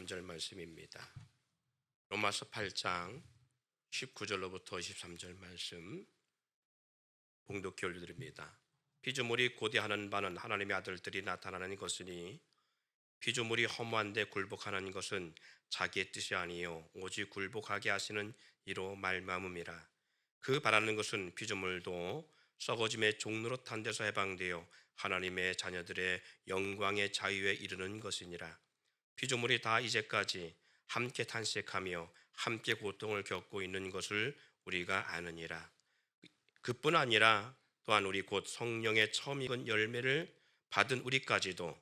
23절 말씀입니다. 로마서 8장 19절로부터 23절 말씀 봉독기 올려드립니다. 피조물이 고대하는 바는 하나님의 아들들이 나타나는 것이니 피조물이 허무한데 굴복하는 것은 자기의 뜻이 아니요 오직 굴복하게 하시는 이로 말미암음이라. 그 바라는 것은 피조물도 썩어짐의 종로로 탄 데서 해방되어 하나님의 자녀들의 영광의 자유에 이르는 것이니라. 피조물이 다 이제까지 함께 탄식하며 함께 고통을 겪고 있는 것을 우리가 아느니라. 그뿐 아니라 또한 우리 곧 성령의 처음 익은 열매를 받은 우리까지도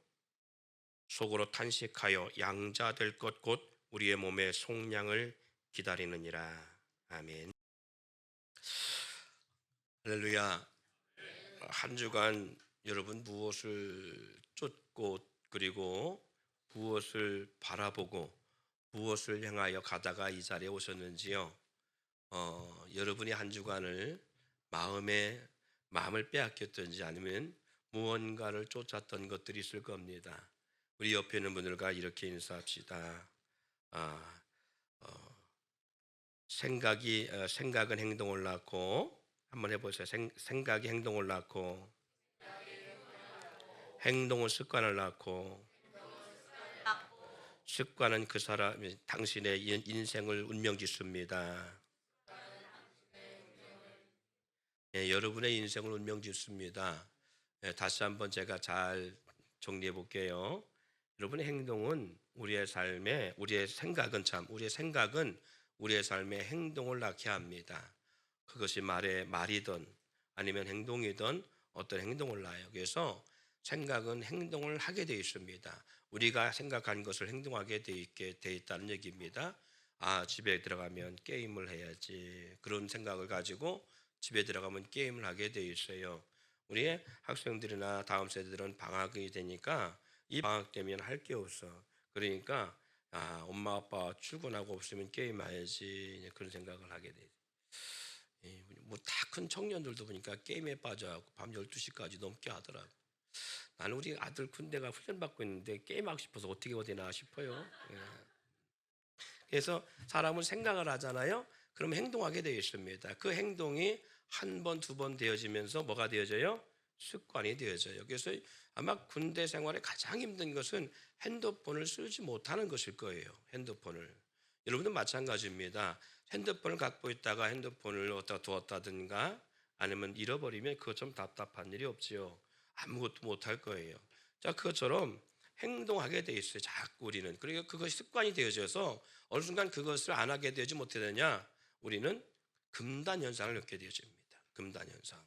속으로 탄식하여 양자될 것 곧 우리의 몸의 속량을 기다리느니라. 아멘. 할렐루야. 한 주간 여러분 무엇을 쫓고 그리고 무엇을 바라보고 무엇을 향하여 가다가 이 자리에 오셨는지요? 여러분이 한 주간을 마음을 빼앗겼든지 아니면 무언가를 쫓았던 것들이 있을 겁니다. 우리 옆에 있는 분들과 이렇게 인사합시다. 생각은 행동을 낳고, 한번 해보세요. 생각이 행동을 낳고, 행동은 습관을 낳고, 습관은 그 사람이 당신의 인생을 운명짓습니다. 여러분의 인생을 운명짓습니다. 다시 한번 제가 잘 정리해 볼게요. 여러분의 행동은 우리의 생각은 우리의 삶에 행동을 낳게 합니다. 그것이 말이든 아니면 행동이든 어떤 행동을 낳아요. 그래서 생각은 행동을 하게 되어 있습니다. 우리가 생각한 것을 행동하게 돼 있다는 얘기입니다. 집에 들어가면 게임을 해야지. 그런 생각을 가지고 집에 들어가면 게임을 하게 되어 있어요. 우리의 학생들이나 다음 세대들은 방학이 되니까 이 방학 되면 할 게 없어. 그러니까 엄마 아빠 출근하고 없으면 게임해야지. 그런 생각을 하게 돼. 뭐 다 큰 청년들도 보니까 게임에 빠져갖고 밤 12시까지 넘게 하더라고. 나는 우리 아들 군대가 훈련받고 있는데 게임하고 싶어서 어떻게 어디나 싶어요. 그래서 사람은 생각을 하잖아요. 그러면 행동하게 되어 있습니다. 그 행동이 한 번, 두 번 되어지면서 뭐가 되어져요? 습관이 되어져요. 그래서 아마 군대 생활에 가장 힘든 것은 핸드폰을 쓰지 못하는 것일 거예요. 핸드폰을. 여러분도 마찬가지입니다. 핸드폰을 갖고 있다가 핸드폰을 어디다 두었다든가 아니면 잃어버리면 그것 좀 답답한 일이 없지요. 아무것도 못할 거예요. 자, 그것처럼 행동하게 돼 있어요. 자꾸 우리는. 그리고 그것이 습관이 되어져서 어느 순간 그것을 안 하게 되지 못해 되냐? 우리는 금단 현상을 겪게 되어집니다. 금단 현상.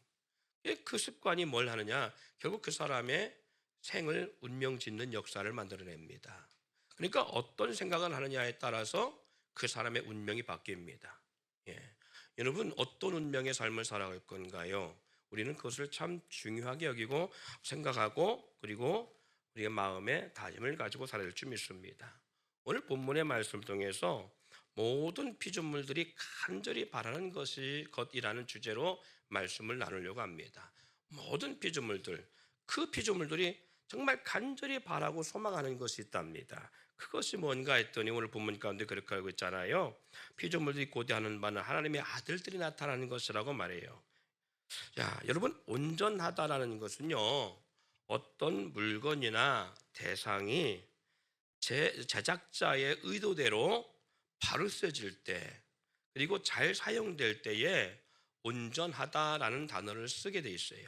그 습관이 뭘 하느냐? 결국 그 사람의 생을 운명 짓는 역사를 만들어냅니다. 그러니까 어떤 생각을 하느냐에 따라서 그 사람의 운명이 바뀝니다. 여러분 어떤 운명의 삶을 살아갈 건가요? 우리는 그것을 참 중요하게 여기고 생각하고 그리고 우리의 마음에 다짐을 가지고 살아야 될 줄 믿습니다. 오늘 본문의 말씀을 통해서 모든 피조물들이 간절히 바라는 것이라는 주제로 말씀을 나누려고 합니다. 모든 피조물들, 그 피조물들이 정말 간절히 바라고 소망하는 것이 있답니다. 그것이 뭔가 했더니 오늘 본문 가운데 그렇게 알고 있잖아요. 피조물들이 고대하는 바는 하나님의 아들들이 나타나는 것이라고 말해요. 자, 여러분 온전하다라는 것은요, 어떤 물건이나 대상이 제작자의 의도대로 바로 쓰여질 때 그리고 잘 사용될 때에 온전하다라는 단어를 쓰게 돼 있어요.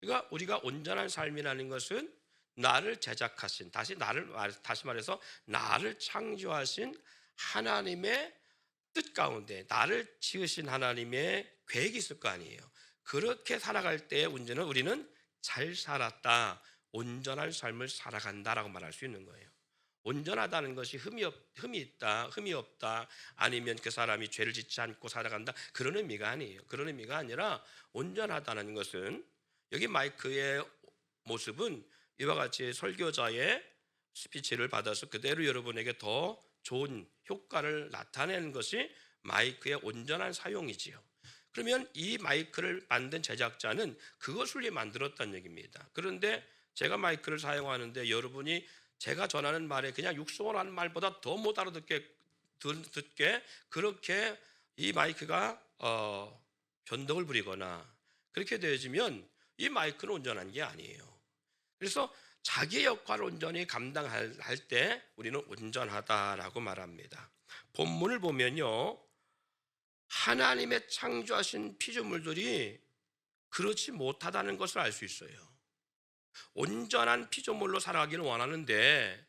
그러니까 우리가 온전한 삶이라는 것은 나를 제작하신 다시 말해서 나를 창조하신 하나님의 뜻 가운데 나를 지으신 하나님의 계획이 있을 거 아니에요. 그렇게 살아갈 때의 문제는 우리는 잘 살았다, 온전한 삶을 살아간다라고 말할 수 있는 거예요. 온전하다는 것이 흠이 있다, 흠이 없다, 아니면 그 사람이 죄를 짓지 않고 살아간다, 그런 의미가 아니에요. 그런 의미가 아니라 온전하다는 것은 여기 마이크의 모습은 이와 같이 설교자의 스피치를 받아서 그대로 여러분에게 더 좋은 효과를 나타내는 것이 마이크의 온전한 사용이지요. 그러면 이 마이크를 만든 제작자는 그것을 위해 만들었다는 얘기입니다. 그런데 제가 마이크를 사용하는데 여러분이 제가 전하는 말에 그냥 육성으로 하는 말보다 더 못 알아듣게 그렇게 이 마이크가 변덕을 부리거나 그렇게 되어지면 이 마이크는 온전한 게 아니에요. 그래서 자기 역할을 온전히 감당할 때 우리는 온전하다라고 말합니다. 본문을 보면요, 하나님의 창조하신 피조물들이 그렇지 못하다는 것을 알 수 있어요. 온전한 피조물로 살아가기를 원하는데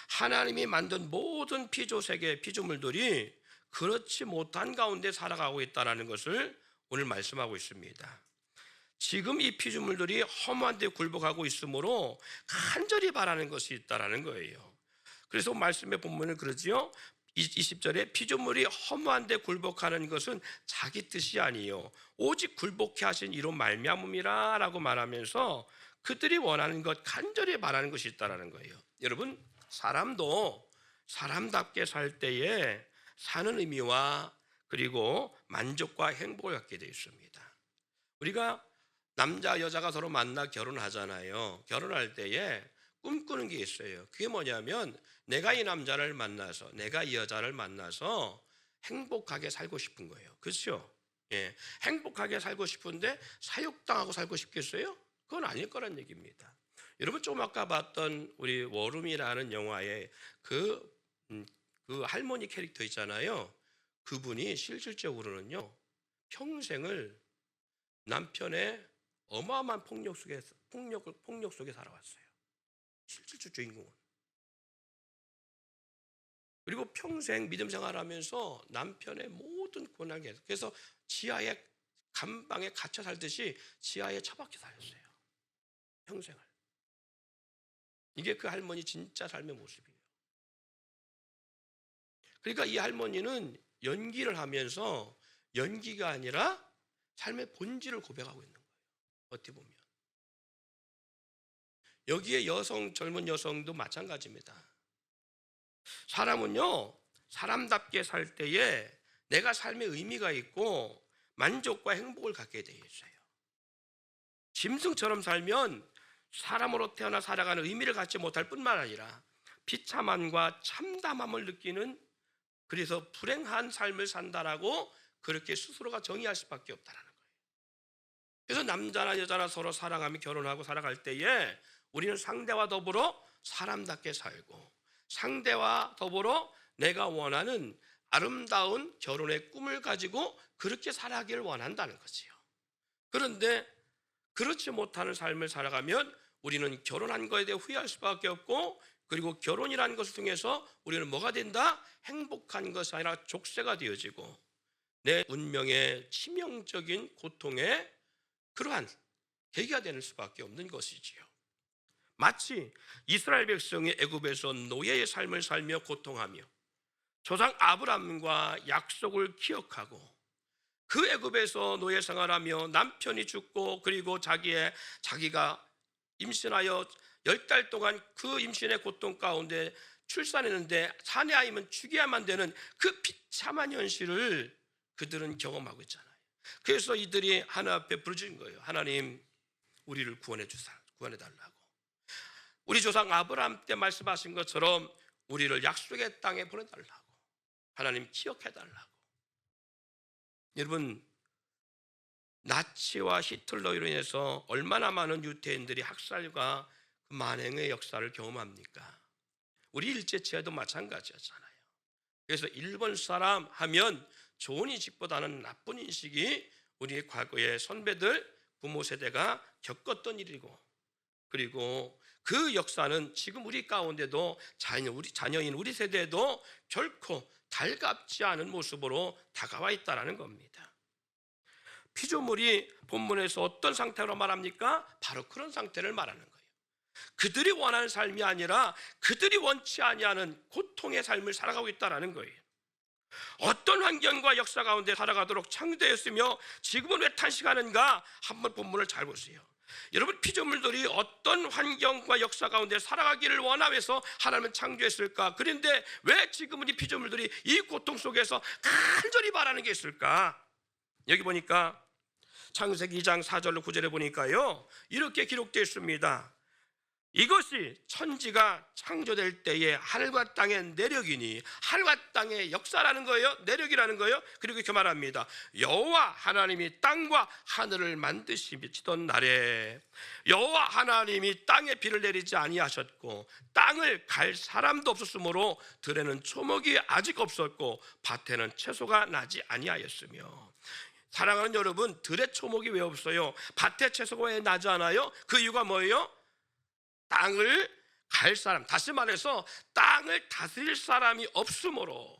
하나님이 만든 모든 피조세계 피조물들이 그렇지 못한 가운데 살아가고 있다는 것을 오늘 말씀하고 있습니다. 지금 이 피조물들이 허무한 데 굴복하고 있으므로 간절히 바라는 것이 있다는 거예요. 그래서 말씀의 본문은 그러지요, 20절에 피조물이 허무한 데 굴복하는 것은 자기 뜻이 아니요 오직 굴복해 하신 이로 말미암음이라 라고 말하면서 그들이 원하는 것, 간절히 바라는 것이 있다는 거예요. 여러분, 사람도 사람답게 살 때에 사는 의미와 그리고 만족과 행복을 갖게 되어 있습니다. 우리가 남자 여자가 서로 만나 결혼하잖아요. 결혼할 때에 꿈꾸는 게 있어요. 그게 뭐냐면 내가 이 남자를 만나서, 내가 이 여자를 만나서 행복하게 살고 싶은 거예요. 그렇죠? 예, 행복하게 살고 싶은데 사육당하고 살고 싶겠어요? 그건 아닐 거란 얘기입니다. 여러분, 좀 아까 봤던 우리 워룸이라는 영화에 그 할머니 캐릭터 있잖아요. 그분이 실질적으로는요, 평생을 남편의 어마어마한 폭력 속에 살아왔어요. 실질적 주인공은. 그리고 평생 믿음 생활하면서 남편의 모든 고난을 그래서 지하에 감방에 갇혀 살듯이 지하에 처박혀 살았어요. 평생을. 이게 그 할머니 진짜 삶의 모습이에요. 그러니까 이 할머니는 연기를 하면서 연기가 아니라 삶의 본질을 고백하고 있는 거예요. 어떻게 보면. 여기에 젊은 여성도 마찬가지입니다. 사람은요, 사람답게 살 때에 내가 삶의 의미가 있고 만족과 행복을 갖게 되어 있어요. 짐승처럼 살면 사람으로 태어나 살아가는 의미를 갖지 못할 뿐만 아니라 비참함과 참담함을 느끼는, 그래서 불행한 삶을 산다라고 그렇게 스스로가 정의할 수밖에 없다는 거예요. 그래서 남자나 여자나 서로 사랑하며 결혼하고 살아갈 때에 우리는 상대와 더불어 사람답게 살고 상대와 더불어 내가 원하는 아름다운 결혼의 꿈을 가지고 그렇게 살아가기를 원한다는 거지요. 그런데 그렇지 못하는 삶을 살아가면 우리는 결혼한 것에 대해 후회할 수밖에 없고, 그리고 결혼이라는 것을 통해서 우리는 뭐가 된다? 행복한 것이 아니라 족쇄가 되어지고 내 운명의 치명적인 고통의 그러한 계기가 되는 수밖에 없는 것이지요. 마치 이스라엘 백성이 애굽에서 노예의 삶을 살며 고통하며 조상 아브라함과 약속을 기억하고 그 애굽에서 노예 생활하며 남편이 죽고 그리고 자기가 임신하여 10달 동안 그 임신의 고통 가운데 출산했는데 사내 아이면 죽여야만 되는 그 비참한 현실을 그들은 경험하고 있잖아요. 그래서 이들이 하나님 앞에 부르짖은 거예요. 하나님, 우리를 구원해달라고. 우리 조상 아브라함 때 말씀하신 것처럼 우리를 약속의 땅에 보내달라고. 하나님 기억해달라고. 여러분, 나치와 히틀러로 인해서 얼마나 많은 유태인들이 학살과 그 만행의 역사를 경험합니까? 우리 일제치하도 마찬가지였잖아요. 그래서 일본 사람 하면 좋은 인식보다는 나쁜 인식이 우리 과거의 선배들, 부모 세대가 겪었던 일이고, 그리고 그 역사는 지금 우리 가운데도 자녀인 우리 세대도 결코 달갑지 않은 모습으로 다가와 있다는 겁니다. 피조물이 본문에서 어떤 상태로 말합니까? 바로 그런 상태를 말하는 거예요. 그들이 원하는 삶이 아니라 그들이 원치 아니하는 고통의 삶을 살아가고 있다는 거예요. 어떤 환경과 역사 가운데 살아가도록 창조되었으며 지금은 왜 탄식하는가? 한번 본문을 잘 보세요. 여러분, 피조물들이 어떤 환경과 역사 가운데 살아가기를 원하면서 하나님은 창조했을까? 그런데 왜 지금은 이 피조물들이 이 고통 속에서 간절히 바라는 게 있을까? 여기 보니까 창세기 2장 4절로 9절에 보니까요, 이렇게 기록되어 있습니다. 이것이 천지가 창조될 때의 하늘과 땅의 내력이니, 하늘과 땅의 역사라는 거예요. 내력이라는 거예요. 그리고 이렇게 말합니다. 여호와 하나님이 땅과 하늘을 만드시던 날에 여호와 하나님이 땅에 비를 내리지 아니하셨고 땅을 갈 사람도 없었으므로 들에는 초목이 아직 없었고 밭에는 채소가 나지 아니하였으며. 사랑하는 여러분, 들에 초목이 왜 없어요? 밭에 채소가 왜 나지 않아요? 그 이유가 뭐예요? 땅을 갈 사람, 다시 말해서 땅을 다스릴 사람이 없으므로,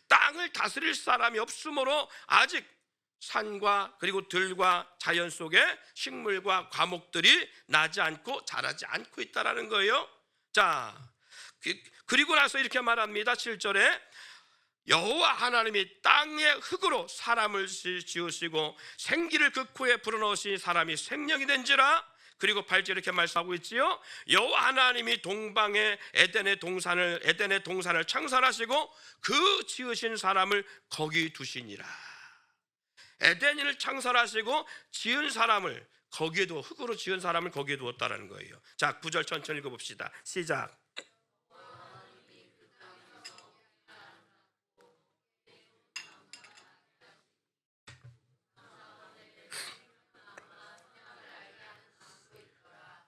땅을 다스릴 사람이 없으므로 아직 산과 그리고 들과 자연 속에 식물과 과목들이 나지 않고 자라지 않고 있다는 거예요. 자, 그리고 나서 이렇게 말합니다. 7절에 여호와 하나님이 땅의 흙으로 사람을 지으시고 생기를 그 코에 불어넣으신 사람이 생명이 된지라. 그리고 8절 이렇게 말씀하고 있지요. 여호와 하나님이 동방에 에덴의 동산을 창설하시고 그 지으신 사람을 거기 두시니라. 에덴을 창설하시고 지은 사람을 거기에도, 흙으로 지은 사람을 거기에 두었다라는 거예요. 자, 9절 천천히 읽어봅시다. 시작.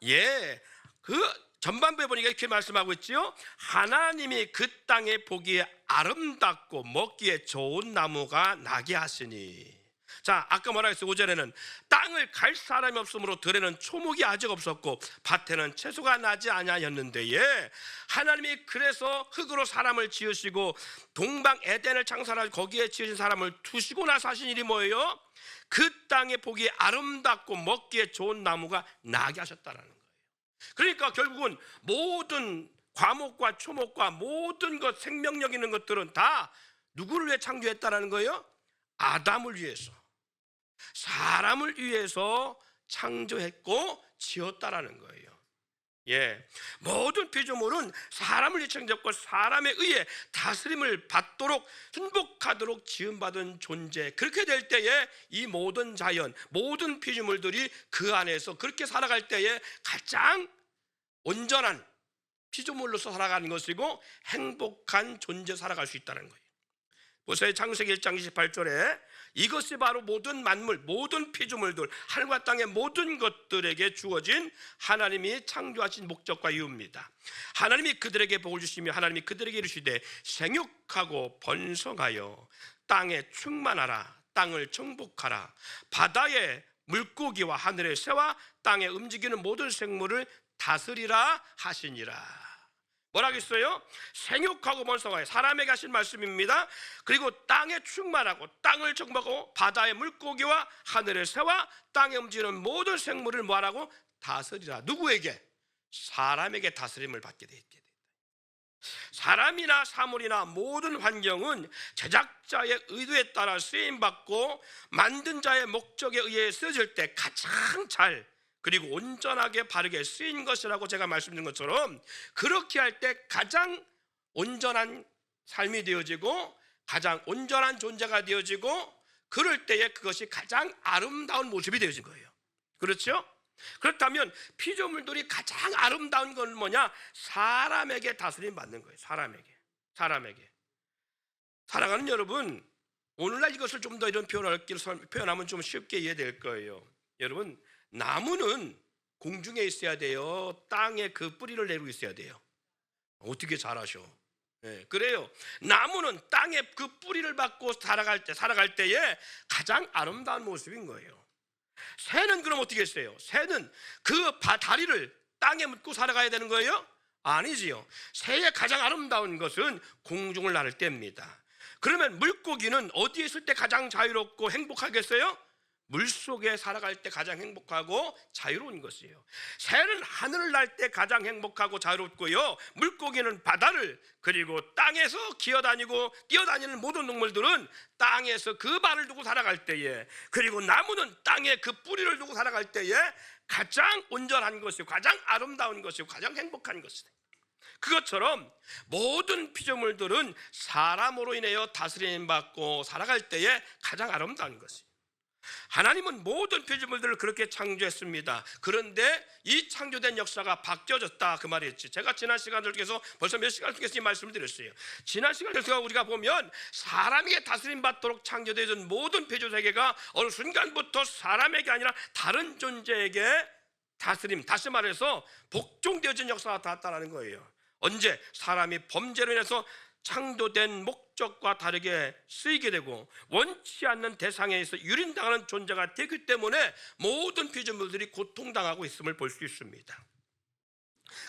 예, 그 전반부에 보니까 이렇게 말씀하고 있지요. 하나님이 그 땅에 보기에 아름답고 먹기에 좋은 나무가 나게 하시니. 자, 아까 뭐라 했어요? 5절에는 땅을 갈 사람이 없으므로 들에는 초목이 아직 없었고 밭에는 채소가 나지 아니하였는데, 예, 하나님이 그래서 흙으로 사람을 지으시고 동방 에덴을 창설하고 거기에 지으신 사람을 두시고 나서 하신 일이 뭐예요? 그 땅에 보기에 아름답고 먹기에 좋은 나무가 나게 하셨다는 거예요. 그러니까 결국은 모든 과목과 초목과 모든 것, 생명력 있는 것들은 다 누구를 위해 창조했다는 거예요? 아담을 위해서, 사람을 위해서 창조했고 지었다라는 거예요. 예, 모든 피조물은 사람을 위해 창조했고 사람에 의해 다스림을 받도록 순복하도록 지음받은 존재. 그렇게 될 때에 이 모든 자연, 모든 피조물들이 그 안에서 그렇게 살아갈 때에 가장 온전한 피조물로서 살아가는 것이고 행복한 존재 살아갈 수 있다는 거예요. 보세요. 창세기 1장 28절에 이것이 바로 모든 만물, 모든 피조물들, 하늘과 땅의 모든 것들에게 주어진 하나님이 창조하신 목적과 이유입니다. 하나님이 그들에게 복을 주시며 하나님이 그들에게 이르시되 생육하고 번성하여 땅에 충만하라, 땅을 정복하라, 바다의 물고기와 하늘의 새와 땅에 움직이는 모든 생물을 다스리라 하시니라. 뭐라고 했어요? 생육하고 번성하여, 사람에게 하신 말씀입니다. 그리고 땅에 충만하고 땅을 정복하고 바다의 물고기와 하늘의 새와 땅에 움직이는 모든 생물을 뭐하라고? 다스리라. 누구에게? 사람에게 다스림을 받게 되었다. 사람이나 사물이나 모든 환경은 제작자의 의도에 따라 쓰임받고 만든 자의 목적에 의해 쓰여질 때 가장 잘 그리고 온전하게 바르게 쓰인 것이라고 제가 말씀드린 것처럼, 그렇게 할 때 가장 온전한 삶이 되어지고 가장 온전한 존재가 되어지고 그럴 때에 그것이 가장 아름다운 모습이 되어진 거예요. 그렇죠? 그렇다면 피조물들이 가장 아름다운 건 뭐냐? 사람에게 다스림 받는 거예요. 사람에게. 사랑하는 여러분, 오늘날 이것을 좀 더 이런 표현하면 좀 쉽게 이해될 거예요. 여러분, 나무는 공중에 있어야 돼요? 땅에 그 뿌리를 내리고 있어야 돼요? 어떻게 잘 아셔? 네, 그래요. 나무는 땅에 그 뿌리를 받고 살아갈 때에 가장 아름다운 모습인 거예요. 새는 그럼 어떻게 했어요? 새는 그 다리를 땅에 묻고 살아가야 되는 거예요? 아니지요. 새의 가장 아름다운 것은 공중을 나를 때입니다. 그러면 물고기는 어디에 있을 때 가장 자유롭고 행복하겠어요? 물속에 살아갈 때 가장 행복하고 자유로운 것이에요. 새는 하늘을 날 때 가장 행복하고 자유롭고요, 물고기는 바다를, 그리고 땅에서 기어다니고 뛰어다니는 모든 동물들은 땅에서 그 발을 두고 살아갈 때에, 그리고 나무는 땅에 그 뿌리를 두고 살아갈 때에 가장 온전한 것이고 가장 아름다운 것이고 가장 행복한 것이다. 그것처럼 모든 피조물들은 사람으로 인하여 다스림 받고 살아갈 때에 가장 아름다운 것이에요. 하나님은 모든 피조물들을 그렇게 창조했습니다. 그런데 이 창조된 역사가 바뀌어졌다 그 말이었지. 제가 지난 시간들 통해서 벌써 몇 시간 통해서 이 말씀을 드렸어요. 지난 시간에서 우리가 보면 사람에게 다스림 받도록 창조되어진 모든 피조세계가 어느 순간부터 사람에게 아니라 다른 존재에게 다스림, 다시 말해서 복종되어진 역사가 닿았다는 거예요. 언제? 사람이 범죄로 인해서 창조된 목적과 다르게 쓰이게 되고 원치 않는 대상에 의해서 유린당하는 존재가 되기 때문에 모든 피조물들이 고통당하고 있음을 볼 수 있습니다.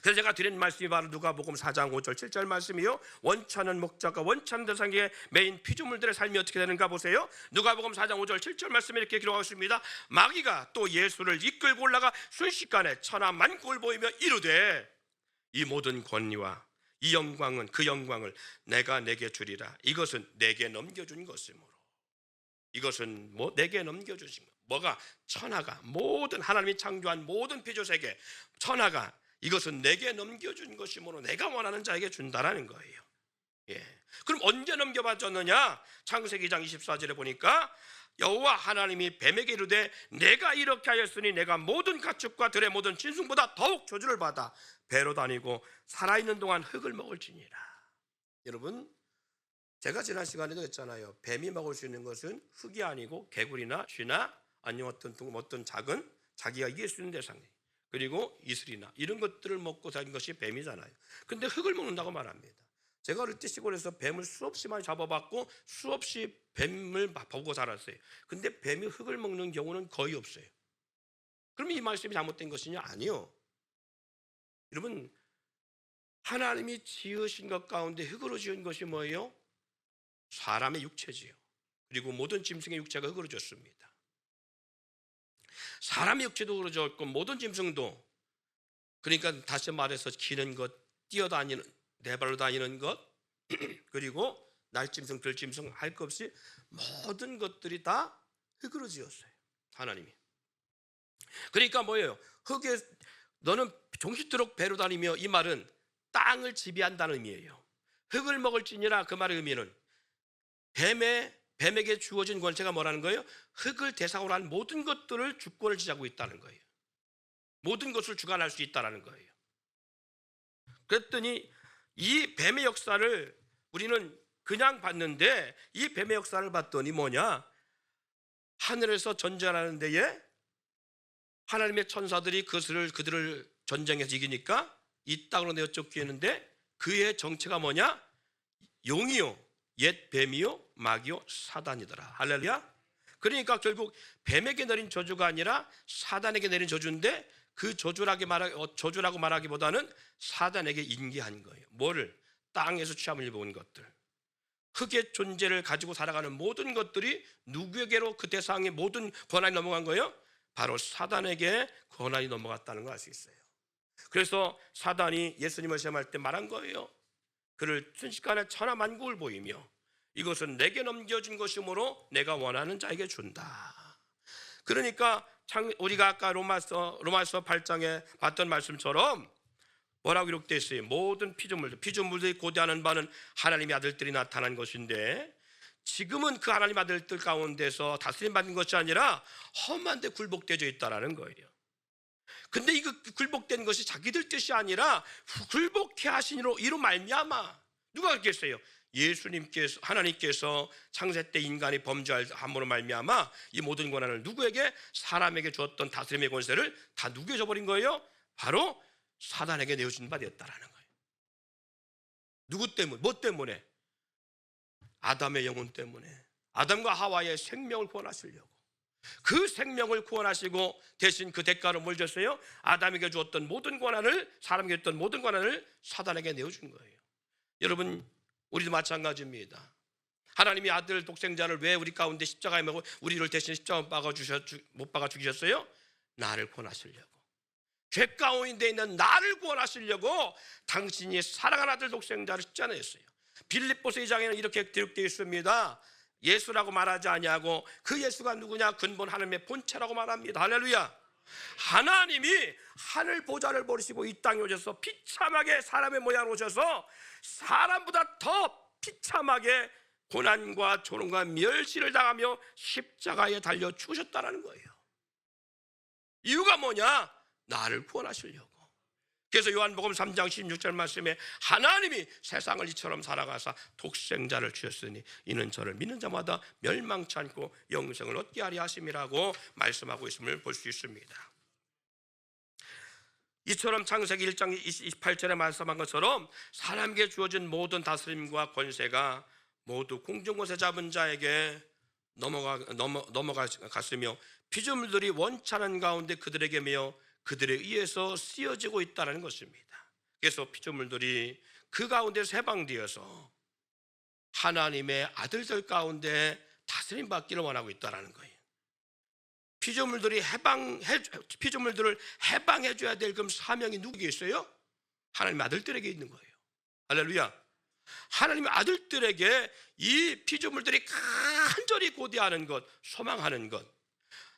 그래서 제가 드린 말씀이 바로 누가복음 4장 5절 7절 말씀이요, 원치 않는 목적과 원치 않는 대상에 매인 피조물들의 삶이 어떻게 되는가 보세요. 누가복음 4장 5절 7절 말씀에 이렇게 기록하고 있습니다. 마귀가 또 예수를 이끌고 올라가 순식간에 천하 만국을 보이며 이르되 이 모든 권위와 이 영광은 그 영광을 내가 내게 주리라. 이것은 내게 넘겨준 것이므로. 이것은 내게 넘겨주신 것. 뭐가? 천하가, 모든 하나님이 창조한 모든 피조세계 천하가 이것은 내게 넘겨준 것이므로 내가 원하는 자에게 준다라는 거예요. 그럼 언제 넘겨받았느냐? 창세기 2장 24절에 보니까 여호와 하나님이 뱀에게 이르되 내가 이렇게 하였으니 내가 모든 가축과 들의 모든 짐승보다 더욱 저주를 받아 배로 다니고 살아있는 동안 흙을 먹을지니라. 여러분, 제가 지난 시간에도 했잖아요. 뱀이 먹을 수 있는 것은 흙이 아니고 개구리나 쥐나 아니면 어떤 작은 자기가 이길 수 있는 대상이에요. 그리고 이슬이나 이런 것들을 먹고 다닌 것이 뱀이잖아요. 근데 흙을 먹는다고 말합니다. 제가 어릴 때 시골에서 뱀을 수없이 많이 잡아봤고 수없이 뱀을 보고 자랐어요. 근데 뱀이 흙을 먹는 경우는 거의 없어요. 그러면 이 말씀이 잘못된 것이냐? 아니요. 여러분, 하나님이 지으신 것 가운데 흙으로 지은 것이 뭐예요? 사람의 육체지요. 그리고 모든 짐승의 육체가 흙으로 졌습니다. 사람의 육체도 흙으로 졌고 모든 짐승도, 그러니까 다시 말해서 기는 것, 뛰어다니는, 네 발로 다니는 것, 그리고 날짐승, 들짐승 할 것 없이 모든 것들이 다 흙으로 지었어요. 하나님이. 그러니까 뭐예요? 흙에 너는 종식토록 배로 다니며, 이 말은 땅을 지배한다는 의미예요. 흙을 먹을지니라, 그 말의 의미는 뱀에게 주어진 권세가 뭐라는 거예요? 흙을 대상으로 한 모든 것들을 주권을 지자고 있다는 거예요. 모든 것을 주관할 수 있다는 거예요. 그랬더니 이 뱀의 역사를 우리는 그냥 봤는데, 이 뱀의 역사를 봤더니 뭐냐? 하늘에서 전쟁하는 데에 하나님의 천사들이 그들을 전쟁에서 이기니까 이 땅으로 내어 쫓기는데, 그의 정체가 뭐냐? 용이요, 옛 뱀이요, 마귀요, 사단이더라. 할렐루야. 그러니까 결국 뱀에게 내린 저주가 아니라 사단에게 내린 저주인데, 그 저주라고 말하기보다는 사단에게 인기한 거예요. 뭐를? 땅에서 취함을 입은 것들, 흙의 존재를 가지고 살아가는 모든 것들이 누구에게로 그 대상의 모든 권한이 넘어간 거예요? 바로 사단에게 권한이 넘어갔다는 걸 알 수 있어요. 그래서 사단이 예수님을 시험할 때 말한 거예요. 그를 순식간에 천하 만국을 보이며 이것은 내게 넘겨준 것이므로 내가 원하는 자에게 준다. 그러니까 우리가 아까 로마서 8장에 봤던 말씀처럼 뭐라고 기록되어 있어요? 모든 피조물들이 고대하는 바는 하나님의 아들들이 나타난 것인데, 지금은 그 하나님 아들들 가운데서 다스림 받는 것이 아니라 험한 데 굴복되어 있다라는 거예요. 근데 이거 굴복된 것이 자기들 뜻이 아니라 굴복해 하신 이로 말미암아. 누가 그렇게 했어요? 예수님께서, 하나님께서 창세 때 인간이 범죄함으로 말미암아 이 모든 권한을 누구에게? 사람에게 주었던 다스림의 권세를 다 누구에게 줘버린 거예요? 바로 사단에게 내어준 바 되었다라는 거예요. 누구 때문에? 뭐 때문에? 아담의 영혼 때문에. 아담과 하와의 생명을 구원하시려고. 그 생명을 구원하시고 대신 그 대가로 뭘 줬어요? 아담에게 주었던 모든 권한을, 사람에게 줬던 모든 권한을 사단에게 내어준 거예요. 여러분, 우리도 마찬가지입니다. 하나님이 아들 독생자를 왜 우리 가운데 십자가에 매고 우리를 대신 십자가에 못 박아 죽이셨어요? 나를 구원하시려고. 죄 가운데 있는 나를 구원하시려고 당신이 사랑하는 아들 독생자를 십자가에 냈어요. 빌립보서 2장에는 이렇게 기록되어 있습니다. 예수라고 말하지 아니하고 그 예수가 누구냐? 근본 하나님의 본체라고 말합니다. 할렐루야. 하나님이 하늘 보좌를 버리시고 이 땅에 오셔서 비참하게 사람의 모양으로 오셔서 사람보다 더 비참하게 고난과 조롱과 멸시를 당하며 십자가에 달려 죽으셨다는 거예요. 이유가 뭐냐? 나를 구원하시려고. 그래서 요한복음 3장 16절 말씀에 하나님이 세상을 이처럼 살아가사 독생자를 주셨으니 이는 저를 믿는 자마다 멸망치 않고 영생을 얻게 하려 하심이라고 말씀하고 있음을 볼 수 있습니다. 이처럼 창세기 1장 28절에 말씀한 것처럼 사람에게 주어진 모든 다스림과 권세가 모두 공중권세 잡은 자에게 넘어갔으며 피조물들이 원찮은 가운데 그들에게 매여 그들에 의해서 쓰여지고 있다는 것입니다. 그래서 피조물들이 그 가운데서 해방되어서 하나님의 아들들 가운데 다스림 받기를 원하고 있다는 거예요. 피조물들을 해방해 줘야 될 그럼 사명이 누구에게 있어요? 하나님의 아들들에게 있는 거예요. 할렐루야. 하나님의 아들들에게 이 피조물들이 간절히 고대하는 것, 소망하는 것,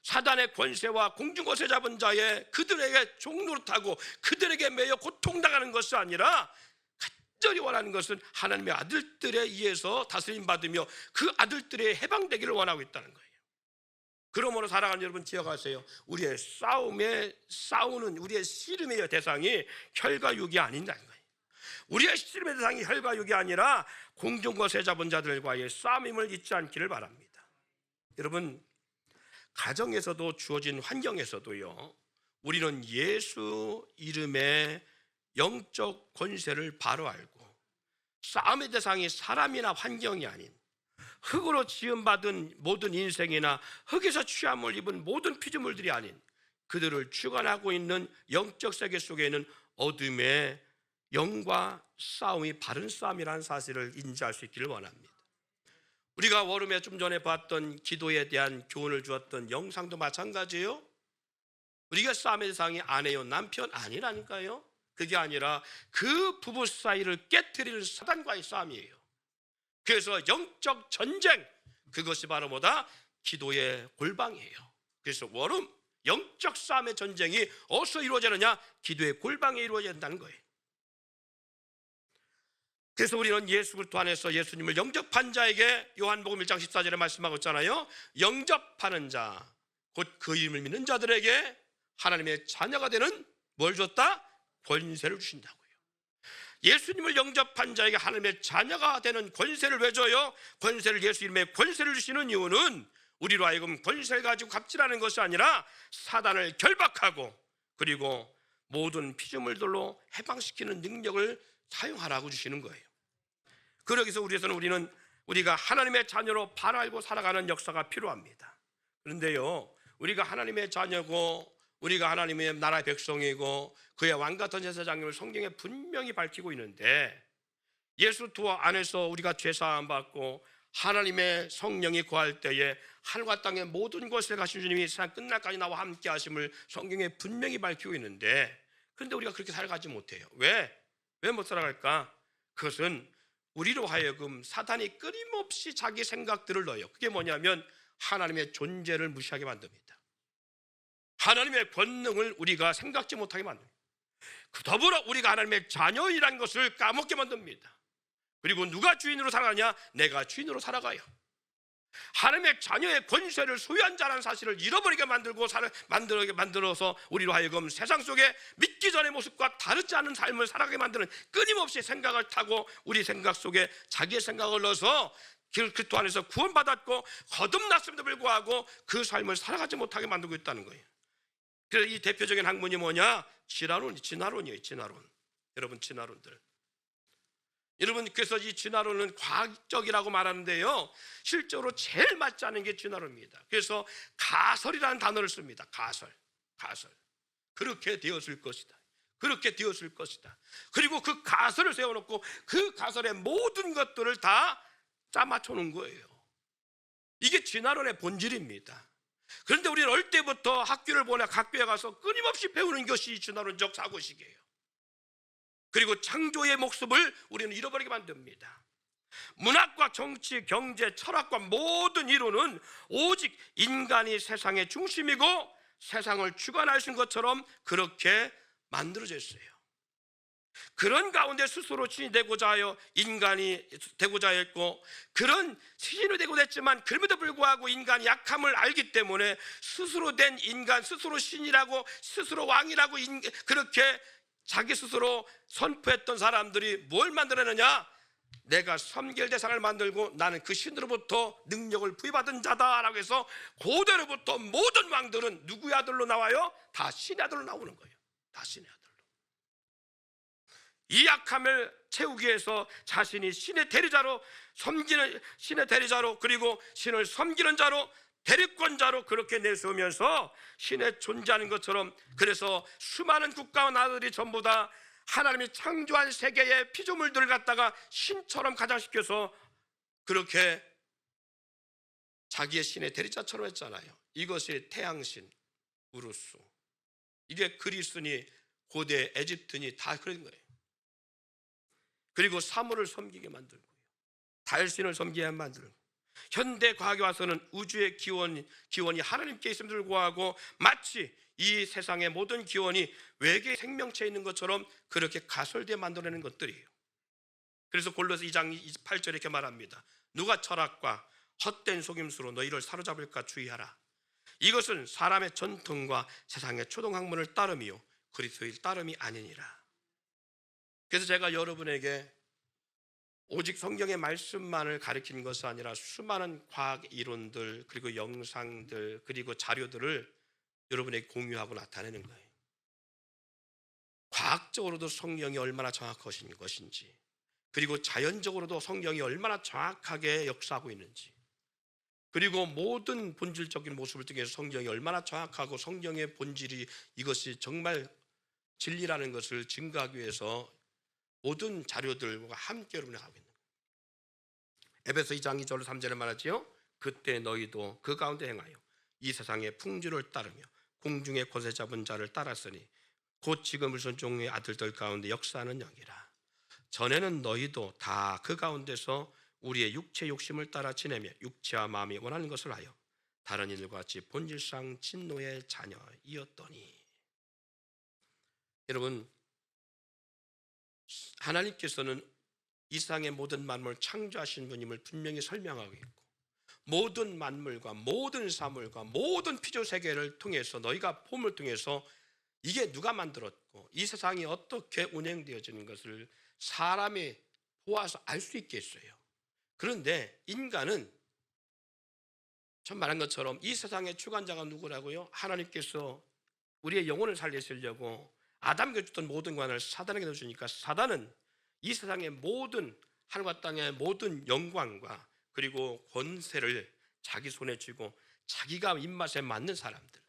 사단의 권세와 공중권세 잡은 자의 그들에게 종노릇하고 그들에게 매여 고통당하는 것이 아니라 간절히 원하는 것은 하나님의 아들들에 의해서 다스림 받으며 그 아들들의 해방되기를 원하고 있다는 거예요. 그러므로 사랑하는 여러분 기억하세요. 우리의 싸우는 우리의 씨름의 대상이 혈과 육이 아닌다는 거예요. 우리의 씨름의 대상이 혈과 육이 아니라 공중권세 잡은 자들과의 싸움임을 잊지 않기를 바랍니다. 여러분, 가정에서도 주어진 환경에서도요, 우리는 예수 이름의 영적 권세를 바로 알고 싸움의 대상이 사람이나 환경이 아닌 흙으로 지음받은 모든 인생이나 흙에서 취함을 입은 모든 피조물들이 아닌 그들을 주관하고 있는 영적 세계 속에는 어둠의 영과 싸움이 바른 싸움이라는 사실을 인지할 수 있기를 원합니다. 우리가 월음에 좀 전에 봤던 기도에 대한 교훈을 주었던 영상도 마찬가지예요. 우리가 싸움의 대상이 아내요 남편 아니라니까요. 그게 아니라 그 부부 사이를 깨트리는 사단과의 싸움이에요. 그래서 영적 전쟁, 그것이 바로 뭐다? 기도의 골방이에요. 그래서 월음 영적 싸움의 전쟁이 어디서 이루어지느냐? 기도의 골방에 이루어져야 된다는 거예요. 그래서 우리는 예수 그리스도 안에서 예수님을 영접한 자에게 요한복음 1장 14절에 말씀하고 있잖아요. 영접하는 자, 곧 그 이름을 믿는 자들에게 하나님의 자녀가 되는 뭘 줬다? 권세를 주신다고요. 예수님을 영접한 자에게 하나님의 자녀가 되는 권세를 왜 줘요? 권세를 예수 이름의 권세를 주시는 이유는 우리로 하여금 권세를 가지고 갑질하는 것이 아니라 사단을 결박하고 그리고 모든 피조물들로 해방시키는 능력을 사용하라고 주시는 거예요. 그러기서 우리는 우리가 하나님의 자녀로 바로 알고 살아가는 역사가 필요합니다. 그런데요, 우리가 하나님의 자녀고 우리가 하나님의 나라의 백성이고 그의 왕 같은 제사장님을 성경에 분명히 밝히고 있는데 예수 안에서 우리가 죄사함 받고 하나님의 성령이 거할 때에 하늘과 땅의 모든 것을 가신 주님이 세상 끝날까지 나와 함께 하심을 성경에 분명히 밝히고 있는데 그런데 우리가 그렇게 살아가지 못해요. 왜 못 살아갈까? 그것은 우리로 하여금 사단이 끊임없이 자기 생각들을 넣어요. 그게 뭐냐면 하나님의 존재를 무시하게 만듭니다. 하나님의 권능을 우리가 생각지 못하게 만듭니다. 더불어 우리가 하나님의 자녀이라는 것을 까먹게 만듭니다. 그리고 누가 주인으로 살아가냐? 내가 주인으로 살아가요. 하나님의 자녀의 권세를 소유한 자라는 사실을 잃어버리게 만들어서 우리로 하여금 세상 속에 믿기 전의 모습과 다르지 않은 삶을 살아가게 만드는 끊임없이 생각을 타고 우리 생각 속에 자기의 생각을 넣어서 그리스도 안에서 구원받았고 거듭났음에도 불구하고 그 삶을 살아가지 못하게 만들고 있다는 거예요. 그래서 이 대표적인 학문이 뭐냐? 진화론이에요. 진화론. 여러분, 진화론들. 여러분, 그래서 이 진화론은 과학적이라고 말하는데요, 실제로 제일 맞지 않은 게 진화론입니다. 그래서 가설이라는 단어를 씁니다. 가설. 그렇게 되었을 것이다. 그렇게 되었을 것이다. 그리고 그 가설을 세워놓고 그 가설의 모든 것들을 다 짜맞춰 놓은 거예요. 이게 진화론의 본질입니다. 그런데 우리는 어릴 때부터 학교에 가서 끊임없이 배우는 것이 진화론적 사고식이에요. 그리고 창조의 목숨을 우리는 잃어버리게 만듭니다. 문학과 정치, 경제, 철학과 모든 이론은 오직 인간이 세상의 중심이고 세상을 주관하신 것처럼 그렇게 만들어져 있어요. 그런 가운데 스스로 신이 되고자 하여 인간이 되고자 했고, 그런 신이 되고자 했지만 그럼에도 불구하고 인간이 약함을 알기 때문에 스스로 된 인간, 스스로 신이라고 스스로 왕이라고 그렇게 자기 스스로 선포했던 사람들이 뭘 만들어내냐? 내가 섬길 대상을 만들고 나는 그 신으로부터 능력을 부여받은 자다라고 해서 고대로부터 모든 왕들은 누구의 아들로 나와요? 다 신의 아들로 나오는 거예요. 다 신의 아들로. 이 약함을 채우기 위해서 자신이 신의 대리자로, 섬기는 신의 대리자로, 그리고 신을 섬기는 자로, 대리권자로 그렇게 내세우면서 신의 존재하는 것처럼, 그래서 수많은 국가와 나라들이 전부 다 하나님이 창조한 세계의 피조물들을 갖다가 신처럼 가장시켜서 그렇게 자기의 신의 대리자처럼 했잖아요. 이것이 태양신 우루스, 이게 그리스니 고대 에집트니 다 그런 거예요. 그리고 사물을 섬기게 만들고요, 달신을 섬기게 만들고, 현대 과학에 와서는 우주의 기원이 하나님께 있음을 불구하고 마치 이 세상의 모든 기원이 외계 생명체에 있는 것처럼 그렇게 가설되어 만들어내는 것들이에요. 그래서 골로새 2장 28절에 이렇게 말합니다. 누가 철학과 헛된 속임수로 너희를 사로잡을까 주의하라. 이것은 사람의 전통과 세상의 초동학문을 따름이요 그리스도의 따름이 아니니라. 그래서 제가 여러분에게 오직 성경의 말씀만을 가르치는 것이 아니라 수많은 과학 이론들, 그리고 영상들, 그리고 자료들을 여러분에게 공유하고 나타내는 거예요. 과학적으로도 성경이 얼마나 정확하신 것인지, 그리고 자연적으로도 성경이 얼마나 정확하게 역사하고 있는지, 그리고 모든 본질적인 모습을 통해서 성경이 얼마나 정확하고 성경의 본질이 이것이 정말 진리라는 것을 증거하기 위해서 모든 자료들과 함께 여러분이 하고 있는 거예요. 에베소 2장 2절 3절에 말하지요. 그때 너희도 그 가운데 행하여 이 세상의 풍주를 따르며 공중의 권세 잡은 자를 따랐으니 곧 지금을 선종의 아들들 가운데 역사하는 영이라. 전에는 너희도 다 그 가운데서 우리의 육체 욕심을 따라 지내며 육체와 마음이 원하는 것을 하여 다른 이들과 같이 본질상 진노의 자녀이었더니. 여러분, 하나님께서는 이 세상의 모든 만물을 창조하신 분임을 분명히 설명하고 있고, 모든 만물과 모든 사물과 모든 피조 세계를 통해서, 너희가 폼을 통해서 이게 누가 만들었고 이 세상이 어떻게 운행되어지는 것을 사람이 보아서 알 수 있겠어요. 그런데 인간은 전 말한 것처럼 이 세상의 주관자가 누구라고요? 하나님께서 우리의 영혼을 살리시려고 아담에게 줬던 모든 관을 사단에게 넣어주니까, 사단은 이 세상의 모든 하늘과 땅의 모든 영광과 그리고 권세를 자기 손에 쥐고 자기가 입맛에 맞는 사람들,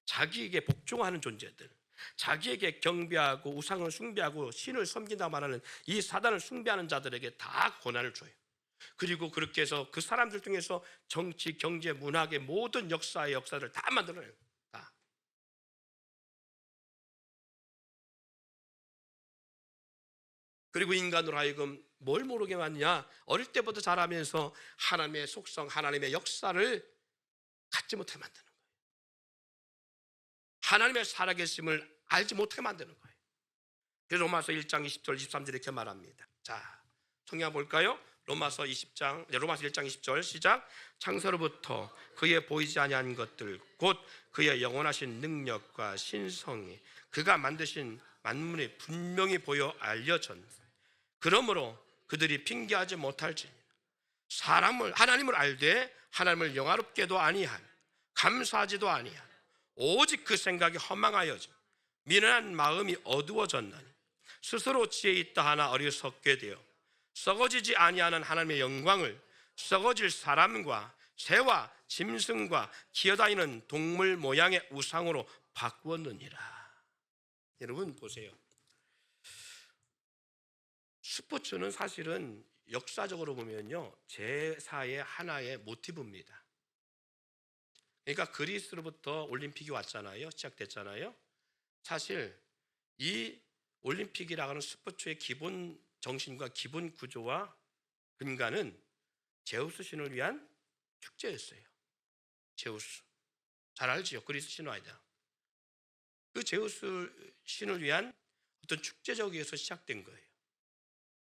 자기에게 복종하는 존재들, 자기에게 경배하고 우상을 숭배하고 신을 섬긴다 말하는 이 사단을 숭배하는 자들에게 다 권한을 줘요. 그리고 그렇게 해서 그 사람들 중에서 정치, 경제, 문학의 모든 역사의 역사를 다 만들어내요. 다. 그리고 인간으로 하여금 뭘 모르게 왔냐? 어릴 때부터 자라면서 하나님의 속성, 하나님의 역사를 갖지 못하게 만드는 거예요. 하나님의 살아계심을 알지 못하게 만드는 거예요. 그래서 로마서 1장 20절 23절 이렇게 말합니다. 자, 성경 볼까요? 로마서 1장 20절 시작. 창세로부터 그의 보이지 아니한 것들 곧 그의 영원하신 능력과 신성이 그가 만드신 만물이 분명히 보여 알려졌네. 그러므로 그들이 핑계하지 못할지니라. 하나님을 알되 하나님을 영화롭게도 아니하며 감사하지도 아니하며 오직 그 생각이 허망하여져 미련한 마음이 어두워졌나니 스스로 지혜 있다 하나 어리석게 되어 썩어지지 아니하는 하나님의 영광을 썩어질 사람과 새와 짐승과 기어다니는 동물 모양의 우상으로 바꾸었느니라. 여러분 보세요. 스포츠는 사실은 역사적으로 보면요, 제사의 하나의 모티브입니다. 그러니까 그리스로부터 올림픽이 왔잖아요. 시작됐잖아요. 사실 이 올림픽이라고 하는 스포츠의 기본 정신과 기본 구조와 근간은 제우스 신을 위한 축제였어요. 제우스 잘 알지요. 그리스 신화이다. 그 제우스 신을 위한 어떤 축제적에서 시작된 거예요.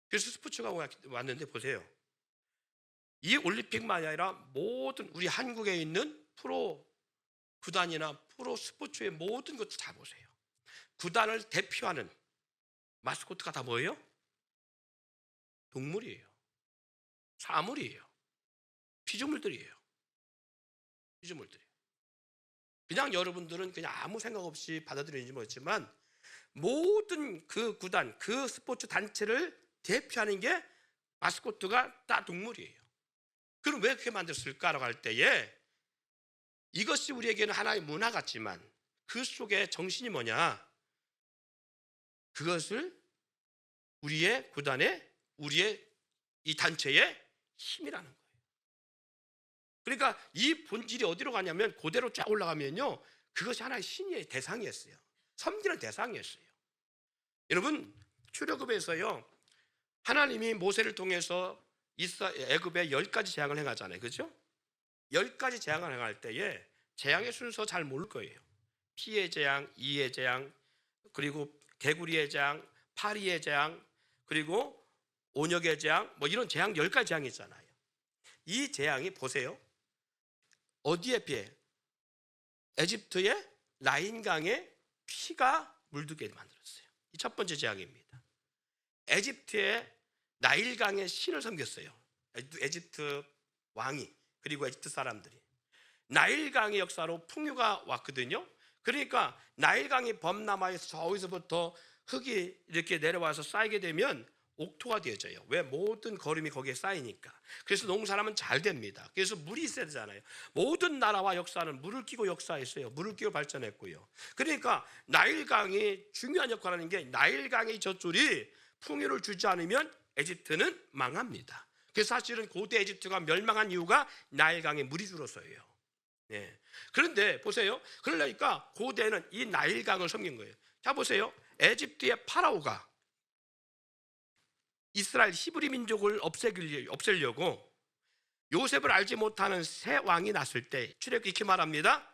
그래서 스포츠가 왔는데 보세요. 이 올림픽만이 아니라 모든 우리 한국에 있는 프로 구단이나 프로 스포츠의 모든 것들 다 보세요. 구단을 대표하는 마스코트가 다 뭐예요? 동물이에요. 사물이에요. 피조물들이에요. 피조물들이에요. 그냥 여러분들은 그냥 아무 생각 없이 받아들이는지 모르겠지만 모든 그 구단, 그 스포츠 단체를 대표하는 게 마스코트가 다 동물이에요. 그럼 왜 그렇게 만들었을까라고 할 때에 이것이 우리에게는 하나의 문화 같지만 그 속에 정신이 뭐냐? 그것을 우리의 구단의, 우리의 이 단체의 힘이라는 거예요. 그러니까 이 본질이 어디로 가냐면 그대로 쫙 올라가면요, 그것이 하나의 신의 대상이었어요. 섬기는 대상이었어요. 여러분, 출애굽에서요, 하나님이 모세를 통해서 애굽에 10가지 재앙을 행하잖아요. 그죠? 10가지 재앙을 행할 때에 재앙의 순서 잘 모를 거예요. 피의 재앙, 이의 재앙, 그리고 개구리의 재앙, 파리의 재앙, 그리고 온역의 재앙, 뭐 이런 재앙 10가지 재앙이 있잖아요. 이 재앙이 보세요. 어디에 비해? 에집트의 나인강에 피가 물들게 만들었어요. 이 첫 번째 재앙입니다. 에집트의 나일강의 신을 섬겼어요. 에집트 왕이, 그리고 에집트 사람들이. 나일강의 역사로 풍요가 왔거든요. 그러니까 나일강이 범람하에서 저기서부터 흙이 이렇게 내려와서 쌓이게 되면 옥토가 되어져요. 왜? 모든 거름이 거기에 쌓이니까. 그래서 농사하면 잘 됩니다. 그래서 물이 있어야 되잖아요. 모든 나라와 역사는 물을 끼고 역사했어요. 물을 끼고 발전했고요. 그러니까 나일강이 중요한 역할을 하는 게, 나일강의 젖줄이 풍요를 주지 않으면 에집트는 망합니다. 그래서 사실은 고대 에집트가 멸망한 이유가 나일강에 물이 줄어서예요. 네. 그런데 보세요. 그러니까 고대는 이 나일강을 섬긴 거예요. 자, 보세요. 에집트의 파라오가 이스라엘 히브리 민족을 없애려고 요셉을 알지 못하는 새 왕이 났을 때, 출애굽 이렇게 말합니다.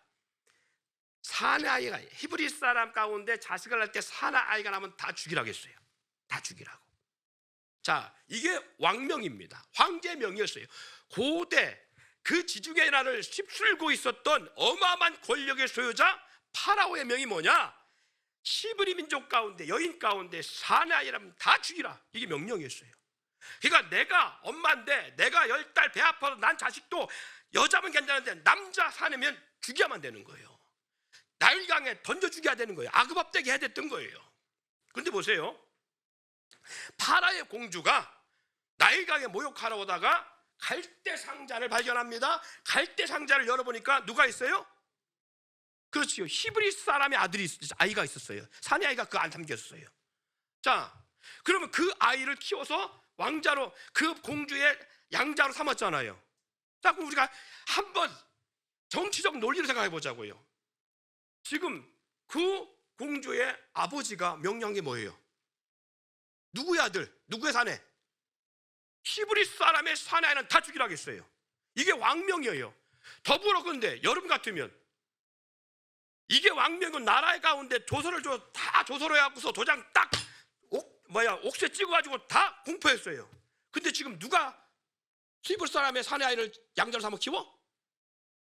사내 아이가, 히브리 사람 가운데 자식을 낳을 때 사내 아이가 나면 다 죽이라고 했어요. 다 죽이라고. 자, 이게 왕명입니다. 황제명이었어요. 고대 그 지중해 나라를 휩쓸고 있었던 어마어마한 권력의 소유자 파라오의 명이 뭐냐? 히브리 민족 가운데, 여인 가운데 사내 아이라면 다 죽이라. 이게 명령이었어요. 그러니까 내가 엄마인데 내가 10달 배 아파도 난 자식도 여자면 괜찮은데 남자 사내면 죽여야만 되는 거예요. 나일강에 던져 죽여야 되는 거예요. 아그밥되게 해야 됐던 거예요. 그런데 보세요. 파라의 공주가 나일강에 모욕하러 오다가 갈대 상자를 발견합니다. 갈대 상자를 열어보니까 누가 있어요? 그렇지요. 히브리 사람의 아이가 있었어요. 사내 아이가 그 안 담겼어요. 자, 그러면 그 아이를 키워서 왕자로, 그 공주의 양자로 삼았잖아요. 자, 그럼 우리가 한번 정치적 논리를 생각해 보자고요. 지금 그 공주의 아버지가 명령한 게 뭐예요? 누구의 아들? 누구의 사내? 히브리 사람의 사내 아이는 다 죽이라고 했어요. 이게 왕명이에요. 더불어 근데 여러분 같으면 이게 왕명은 나라의 가운데 조서를 다 조서로 해갖고서 도장 딱 옥새 찍어가지고 다 공포했어요. 근데 지금 누가 히브리 사람의 사내 아이를 양자로 삼아 키워?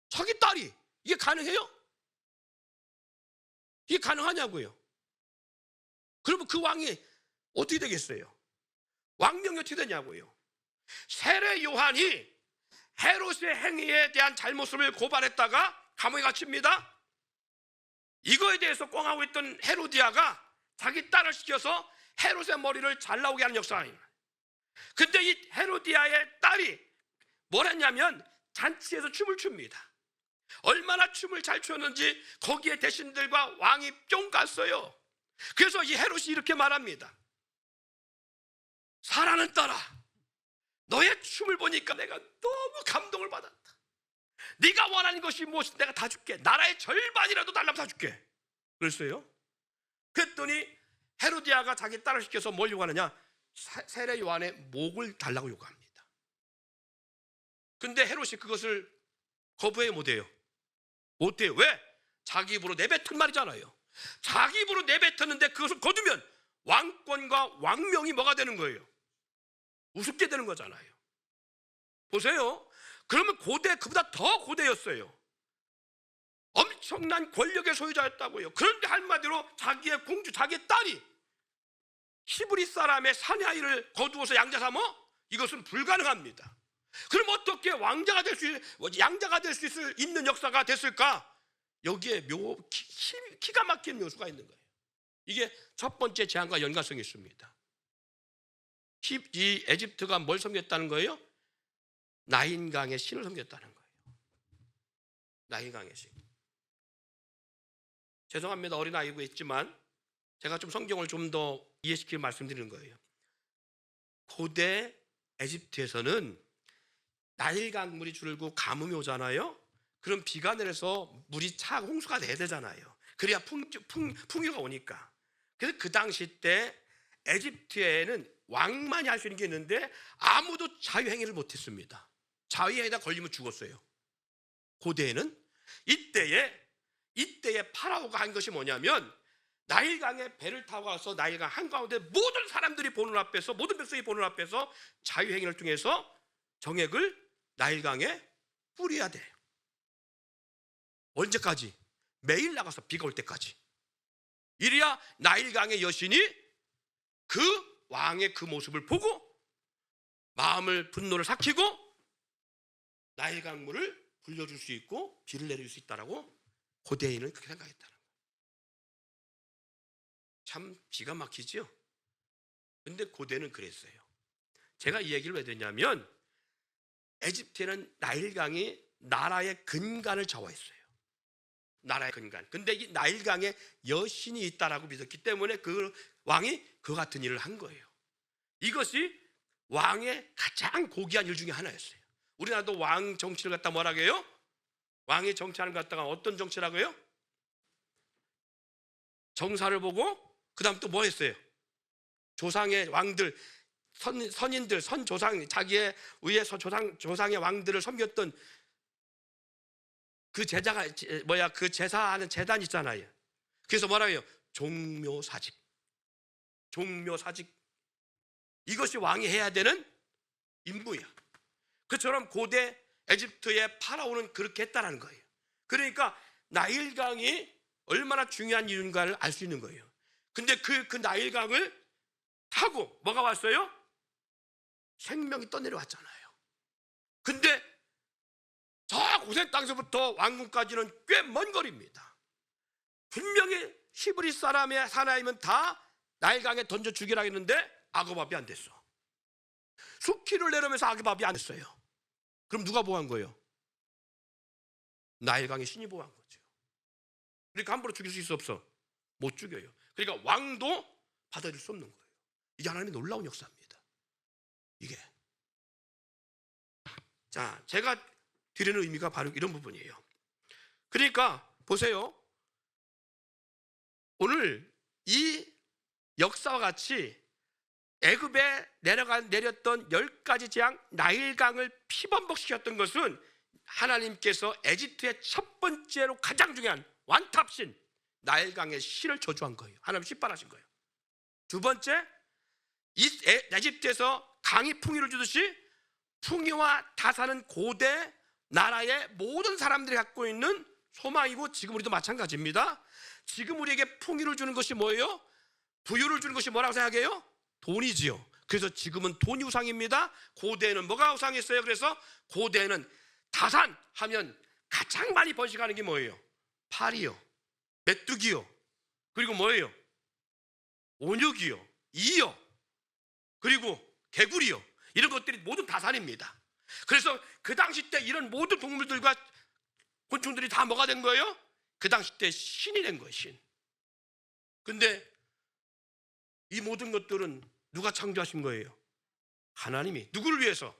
자기 딸이. 이게 가능해요? 이게 가능하냐고요. 그러면 그 왕이 어떻게 되겠어요? 왕명이 어떻게 되냐고요. 세례 요한이 헤롯의 행위에 대한 잘못을 고발했다가 감옥에 갇힙니다. 이거에 대해서 꽁하고 있던 헤로디아가 자기 딸을 시켜서 헤롯의 머리를 잘 나오게 하는 역사가 아닙니다. 근데 이 헤로디아의 딸이 뭘 했냐면 잔치에서 춤을 춥니다. 얼마나 춤을 잘 췄는지 거기에 대신들과 왕이 뿅 갔어요. 그래서 이 헤롯이 이렇게 말합니다. 사랑하는 딸아, 너의 춤을 보니까 내가 너무 감동을 받았다. 네가 원하는 것이 무엇이든 내가 다 줄게. 나라의 절반이라도 달라면 다 줄게. 그랬어요. 그랬더니 헤로디아가 자기 딸을 시켜서 뭘 요구하느냐? 세례 요한의 목을 달라고 요구합니다. 근데 헤롯이 그것을 거부해 못해요. 못해요. 왜? 자기 입으로 내뱉은 말이잖아요. 자기 입으로 내뱉었는데 그것을 거두면 왕권과 왕명이 뭐가 되는 거예요? 우습게 되는 거잖아요. 보세요. 그러면 고대, 그보다 더 고대였어요. 엄청난 권력의 소유자였다고요. 그런데 한마디로 자기의 공주, 자기의 딸이 히브리 사람의 사내 아이를 거두어서 양자 삼어? 이것은 불가능합니다. 그럼 어떻게 왕자가 될 수, 양자가 될 수 있는 역사가 됐을까? 여기에 기가 막힌 묘수가 있는 거예요. 이게 첫 번째 재앙과 연관성이 있습니다. 이 에집트가 뭘 섬겼다는 거예요? 나인강의 신을 섬겼다는 거예요. 나인강의 신. 죄송합니다. 어린아이고 있지만 제가 좀 성경을 좀 더 이해시키는 말씀드리는 거예요. 고대 에집트에서는 나일강 물이 줄고 가뭄이 오잖아요. 그럼 비가 내려서 물이 홍수가 돼야 되잖아요. 그래야 풍요가 오니까. 그래서 그 당시 때 에집트에는 왕만이 할 수 있는 게 있는데 아무도 자유행위를 못했습니다. 자유행위에다 걸리면 죽었어요. 고대에는 이때에 파라오가 한 것이 뭐냐면 나일강에 배를 타고 가서 나일강 한가운데 모든 사람들이 보는 앞에서, 모든 백성이 보는 앞에서 자유행위를 통해서 정액을 나일강에 뿌려야 돼요. 언제까지? 매일 나가서 비가 올 때까지. 이래야 나일강의 여신이 그 왕의 그 모습을 보고 분노를 삭히고 나일강 물을 불려줄 수 있고 비를 내릴 수 있다라고 고대인은 그렇게 생각했다는 거예요. 참 기가 막히죠? 근데 고대는 그랬어요. 제가 이 얘기를 왜 드냐면 에집트에는 나일강이 나라의 근간을 좌우했어요. 나라의 근간. 근데 이 나일강에 여신이 있다라고 믿었기 때문에 그 왕이 그 같은 일을 한 거예요. 이것이 왕의 가장 고귀한 일 중에 하나였어요. 우리나라도 왕 정치를 갖다 뭐라고 해요? 왕이 정치하는 것 갖다가 어떤 정치라고 해요? 정사를 보고 그 다음 또 뭐 했어요? 조상의 왕들, 선인들, 선조상, 자기의 위에 조상의 왕들을 섬겼던 그 그 제사하는 제단 있잖아요. 그래서 뭐라고 해요? 종묘사직. 이것이 왕이 해야 되는 임무야. 그처럼 고대 에집트의 파라오는 그렇게 했다는 거예요. 그러니까 나일강이 얼마나 중요한 이유인가를 알 수 있는 거예요. 근데 그 나일강을 타고 뭐가 왔어요? 생명이 떠내려왔잖아요. 근데 저 고센 땅에서부터 왕궁까지는 꽤 먼 거리입니다. 분명히 히브리 사람의 사나이면 다 나일강에 던져 죽이라 했는데 아그밥이 안 됐어. 수키를 내려면서 아그밥이 안 됐어요. 그럼 누가 보호한 거예요? 나일강의 신이 보호한 거죠. 그러니까 함부로 죽일 수 있어 없어? 못 죽여요. 그러니까 왕도 받아들일 수 없는 거예요. 이게 하나님의 놀라운 역사입니다. 이게. 자, 제가 드리는 의미가 바로 이런 부분이에요. 그러니까 보세요. 오늘 이 역사와 같이 애굽에 내렸던 10가지 재앙, 나일강을 피범벅시켰던 것은 하나님께서 에집트의 첫 번째로 가장 중요한 완탑신 나일강의 신을 저주한 거예요. 하나님 신발하신 거예요. 두 번째, 에집트에서 강이 풍요를 주듯이 풍요와 다사는 고대 나라의 모든 사람들이 갖고 있는 소망이고 지금 우리도 마찬가지입니다. 지금 우리에게 풍요를 주는 것이 뭐예요? 부유를 주는 것이 뭐라고 생각해요? 돈이지요. 그래서 지금은 돈이 우상입니다. 고대에는 뭐가 우상이었어요? 그래서 고대에는 다산하면 가장 많이 번식하는 게 뭐예요? 파리요, 메뚜기요, 그리고 뭐예요? 온육이요, 이요, 그리고 개구리요. 이런 것들이 모두 다산입니다. 그래서 그 당시 때 이런 모든 동물들과 곤충들이 다 뭐가 된 거예요? 그 당시 때 신이 된 거예요, 신. 근데 이 모든 것들은 누가 창조하신 거예요? 하나님이. 누구를 위해서?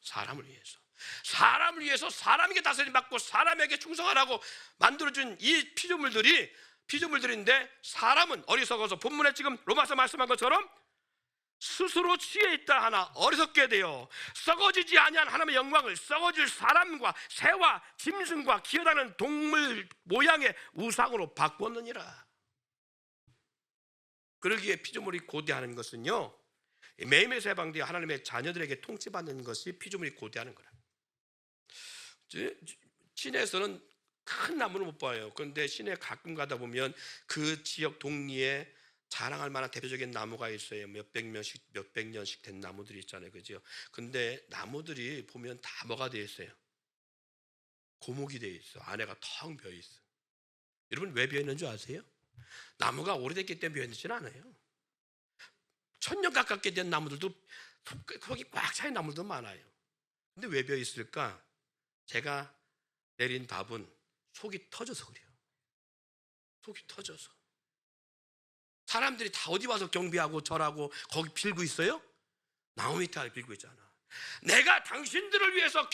사람을 위해서. 사람을 위해서 사람에게 다스림 받고 사람에게 충성하라고 만들어준 이 피조물들인데 사람은 어리석어서 본문에 지금 로마서 말씀한 것처럼 스스로 지혜 있다 하나 어리석게 되어 썩어지지 아니한 하나님의 영광을 썩어질 사람과 새와 짐승과 기어다니는 동물 모양의 우상으로 바꾸었느니라. 그러기에 피조물이 고대하는 것은요, 매임에서 해방되어 하나님의 자녀들에게 통치받는 것이 피조물이 고대하는 거라. 시내에서는 큰 나무를 못 봐요. 그런데 시내에 가끔 가다 보면 그 지역 동리에 자랑할 만한 대표적인 나무가 있어요. 몇백 년씩 된 나무들이 있잖아요, 그죠? 근데 나무들이 보면 다 뭐가 되어 있어요? 고목이 되어 있어. 안에가 텅 비어 있어. 여러분 왜 비어 있는 줄 아세요? 나무가 오래됐기 때문에 비어 있지는 않아요. 1000년 가깝게 된 나무들도 속이 꽉 차인 나무들도 많아요. 근데 왜 비어 있을까? 제가 내린 답은 속이 터져서 그래요. 속이 터져서. 사람들이 다 어디 와서 경비하고 절하고 거기 빌고 있어요? 나무 밑에 빌고 있잖아. 내가 당신들을 위해서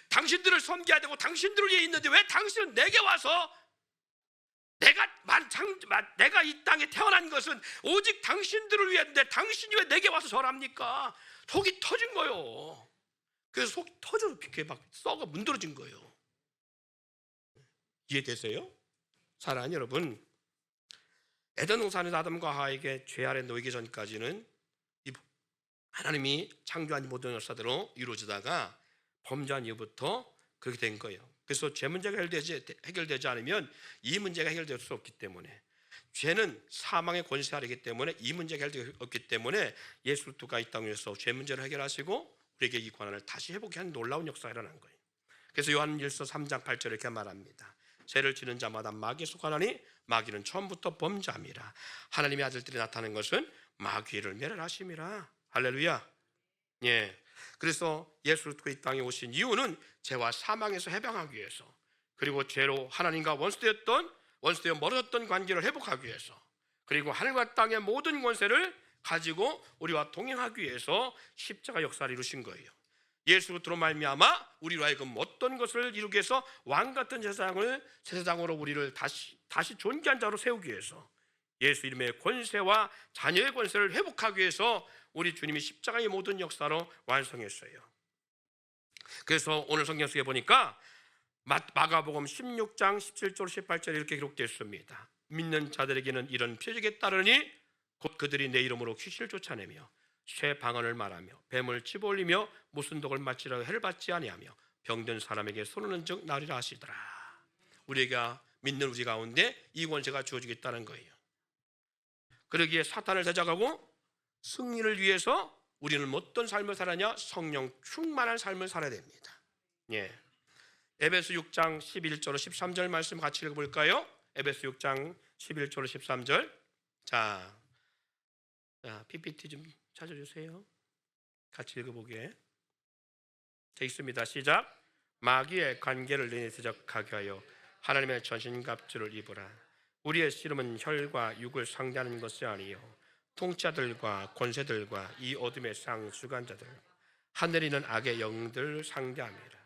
당신들을 섬겨야 되고 당신들을 위해 있는데 왜 당신은 내게 와서 내가 이 땅에 태어난 것은 오직 당신들을 위했는데 당신이 왜 내게 와서 절합니까? 속이 터진 거예요. 그래서 속이 터져서 이렇게 막 썩어 문드러진 거예요. 이해되세요? 사랑하는 여러분, 에덴 동산에서 아담과 하와에게 죄 아래 놓이기 전까지는 하나님이 창조한 모든 역사대로 이루어지다가 범죄한 이후부터 그렇게 된 거예요. 그래서 죄 문제가 해결되지 않으면 이 문제가 해결될 수 없기 때문에, 죄는 사망의 권세 아래이기 때문에 이 문제가 해결될 수 없기 때문에 예수 그리스도가 이 땅에서 죄 문제를 해결하시고 우리에게 이 권한을 다시 회복해 하는 놀라운 역사가 일어난 거예요. 그래서 요한일서 3장 8절에 이렇게 말합니다. 죄를 지는 자마다 마귀에 속하나니 마귀는 처음부터 범죄함이라. 하나님의 아들들이 나타난 것은 마귀를 멸하심이라. 할렐루야. 예. 그래서 예수 그리스도가 이 땅에 오신 이유는 죄와 사망에서 해방하기 위해서, 그리고 죄로 하나님과 원수되어 멀어졌던 관계를 회복하기 위해서, 그리고 하늘과 땅의 모든 권세를 가지고 우리와 동행하기 위해서 십자가 역사를 이루신 거예요. 예수 그리스도로 말미암아 우리로 하여금 어떤 것을 이루기 위해서 왕같은 제사장으로 우리를 다시 존귀한 자로 세우기 위해서, 예수 이름의 권세와 자녀의 권세를 회복하기 위해서 우리 주님이 십자가의 모든 역사로 완성했어요. 그래서 오늘 성경 속에 보니까 마가복음 16장 17절 18절에 이렇게 기록되어 있습니다. 믿는 자들에게는 이런 표적에 따르니 곧 그들이 내 이름으로 귀신을 쫓아내며 쇠 방언을 말하며 뱀을 집어올리며 무슨 독을 맞지라 해를 받지 아니하며 병든 사람에게 손오는 즉 나으리라 하시더라. 우리가 믿는 우리 가운데 이 권세가 주어지겠다는 거예요. 그러기에 사탄을 대적하고 승리를 위해서 우리는 어떤 삶을 살아냐? 성령 충만한 삶을 살아야 됩니다. 예. 에베소 6장 11절 13절 말씀 같이 읽어볼까요? 에베소 6장 11절 13절. 자, PPT 좀 찾아주세요. 같이 읽어보게. 되어 있습니다. 시작. 마귀의 관계를 내내 대적하게 하여 하나님의 전신갑주를 입으라. 우리의 씨름은 혈과 육을 상대하는 것이 아니요 통치자들과 권세들과 이 어둠의 상수관자들, 하늘에 있는 악의 영들 상대함이라.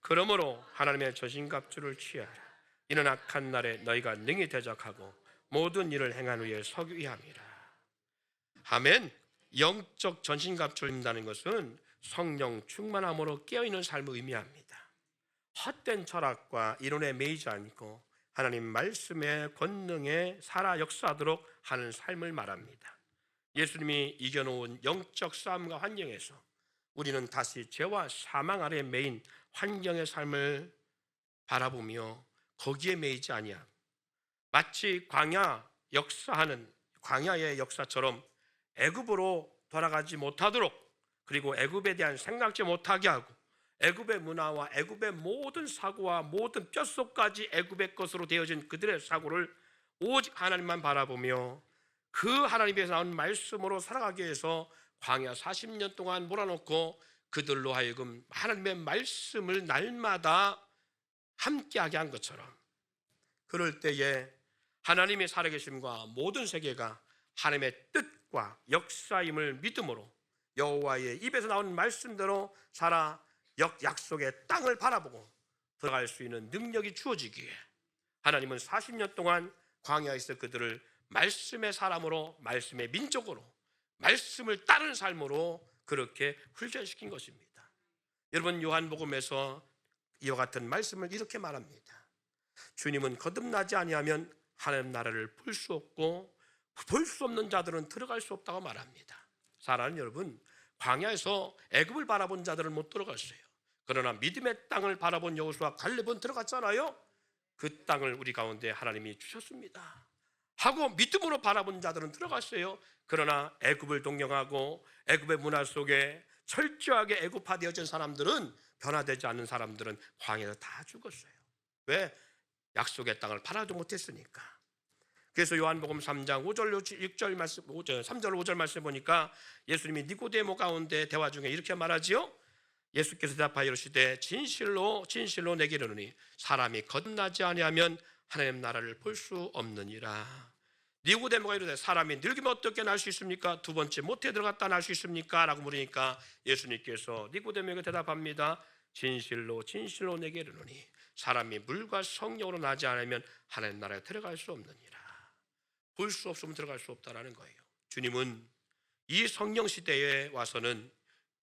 그러므로 하나님의 전신갑주를 취하라. 이는 악한 날에 너희가 능히 대적하고 모든 일을 행한 후에 서기 위함이라. 아멘. 영적 전신갑주를 입는다는 것은 성령 충만함으로 깨어있는 삶을 의미합니다. 헛된 철학과 이론에 매이지 않고 하나님 말씀의 권능에 살아 역사하도록 하는 삶을 말합니다. 예수님이 이겨놓은 영적 싸움과 환경에서 우리는 다시 죄와 사망 아래 매인 환경의 삶을 바라보며 거기에 매이지 아니함. 마치 광야의 역사처럼 애굽으로 돌아가지 못하도록, 그리고 애굽에 대한 생각지 못하게 하고 애굽의 문화와 애굽의 모든 사고와 모든 뼛속까지 애굽의 것으로 되어진 그들의 사고를 오직 하나님만 바라보며 그 하나님께서 나온 말씀으로 살아가기 위해서 광야 40년 동안 몰아넣고 그들로 하여금 하나님의 말씀을 날마다 함께하게 한 것처럼, 그럴 때에 하나님의 살아계심과 모든 세계가 하나님의 뜻과 역사임을 믿음으로 여호와의 입에서 나온 말씀대로 살아 약속의 땅을 바라보고 들어갈 수 있는 능력이 주어지기에 하나님은 40년 동안 광야에서 그들을 말씀의 사람으로, 말씀의 민족으로, 말씀을 따르는 삶으로 그렇게 훈련시킨 것입니다. 여러분, 요한복음에서 이와 같은 말씀을 이렇게 말합니다. 주님은 거듭나지 아니하면 하나님 나라를 볼 수 없고 볼 수 없는 자들은 들어갈 수 없다고 말합니다. 사랑하는 여러분, 광야에서 애굽을 바라본 자들은 못 들어갔어요. 그러나 믿음의 땅을 바라본 여호수아 갈렙은 들어갔잖아요. 그 땅을 우리 가운데 하나님이 주셨습니다. 하고 믿음으로 바라본 자들은 들어갔어요. 그러나 애굽을 동경하고 애굽의 문화 속에 철저하게 애굽화되어진 사람들은, 변화되지 않는 사람들은 광야에서 다 죽었어요. 왜? 약속의 땅을 바라지 못했으니까. 그래서 요한복음 3장 5절 6절 말씀, 3절 5절 말씀 보니까 예수님이 니고데모 가운데 대화 중에 이렇게 말하지요. 예수께서 대답하여 이르시되 진실로 진실로 내게 이르노니 사람이 거듭나지 아니하면 하나님 나라를 볼 수 없느니라. 니고데모가 이르되 사람이 늙으면 어떻게 날 수 있습니까? 두 번째 모태에 들어갔다 날 수 있습니까? 라고 물으니까 예수님께서 니고데모에게 대답합니다. 진실로 진실로 내게 이르노니 사람이 물과 성령으로 나지 않으면 하나님 나라에 들어갈 수 없느니라. 볼 수 없으면 들어갈 수 없다라는 거예요. 주님은 이 성령 시대에 와서는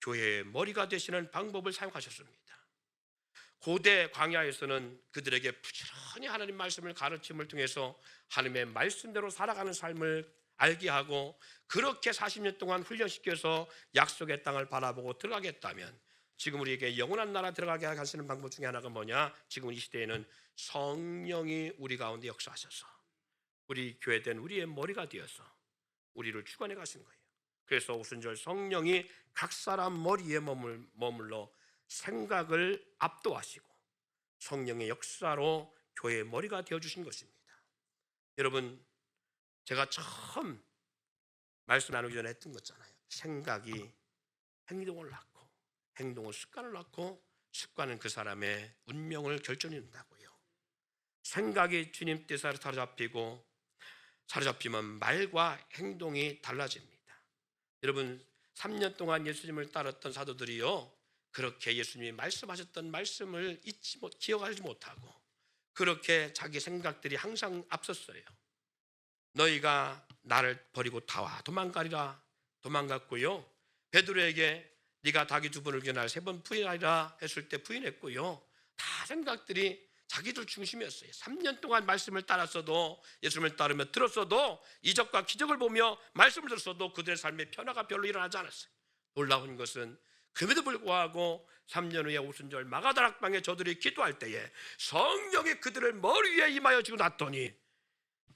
교회의 머리가 되시는 방법을 사용하셨습니다. 고대 광야에서는 그들에게 부지런히 하나님 말씀을 가르침을 통해서 하나님의 말씀대로 살아가는 삶을 알게 하고, 그렇게 40년 동안 훈련시켜서 약속의 땅을 바라보고 들어가겠다면, 지금 우리에게 영원한 나라 들어가게 하시는 방법 중에 하나가 뭐냐? 지금 이 시대에는 성령이 우리 가운데 역사하셔서 우리 교회된 우리의 머리가 되어서 우리를 주관해 가시는 거예요. 그래서 오순절 성령이 각 사람 머리에 머물러 생각을 압도하시고 성령의 역사로 교회의 머리가 되어주신 것입니다. 여러분, 제가 처음 말씀 나누기 전에 했던 거잖아요. 생각이 행동을 낳고, 행동은 습관을 낳고, 습관은 그 사람의 운명을 결정짓는다고요. 생각이 주님 뜻에 사로잡히면 말과 행동이 달라집니다. 여러분, 3년 동안 예수님을 따랐던 사도들이요, 그렇게 예수님이 말씀하셨던 말씀을 기억하지 못하고 그렇게 자기 생각들이 항상 앞섰어요. 너희가 나를 버리고 도망가리라. 도망갔고요. 베드로에게 네가 닭이 2번을 죽여 나를 3번 부인하리라 했을 때 부인했고요. 다 생각들이 자기들 중심이었어요. 3년 동안 말씀을 따랐어도, 예수님을 따르며 들었어도, 이적과 기적을 보며 말씀을 들었어도 그들의 삶의 변화가 별로 일어나지 않았어요. 놀라운 것은 그럼에도 불구하고 3년 후에 오순절 마가다락방에 저들이 기도할 때에 성령이 그들을 머리 위에 임하여 주고 났더니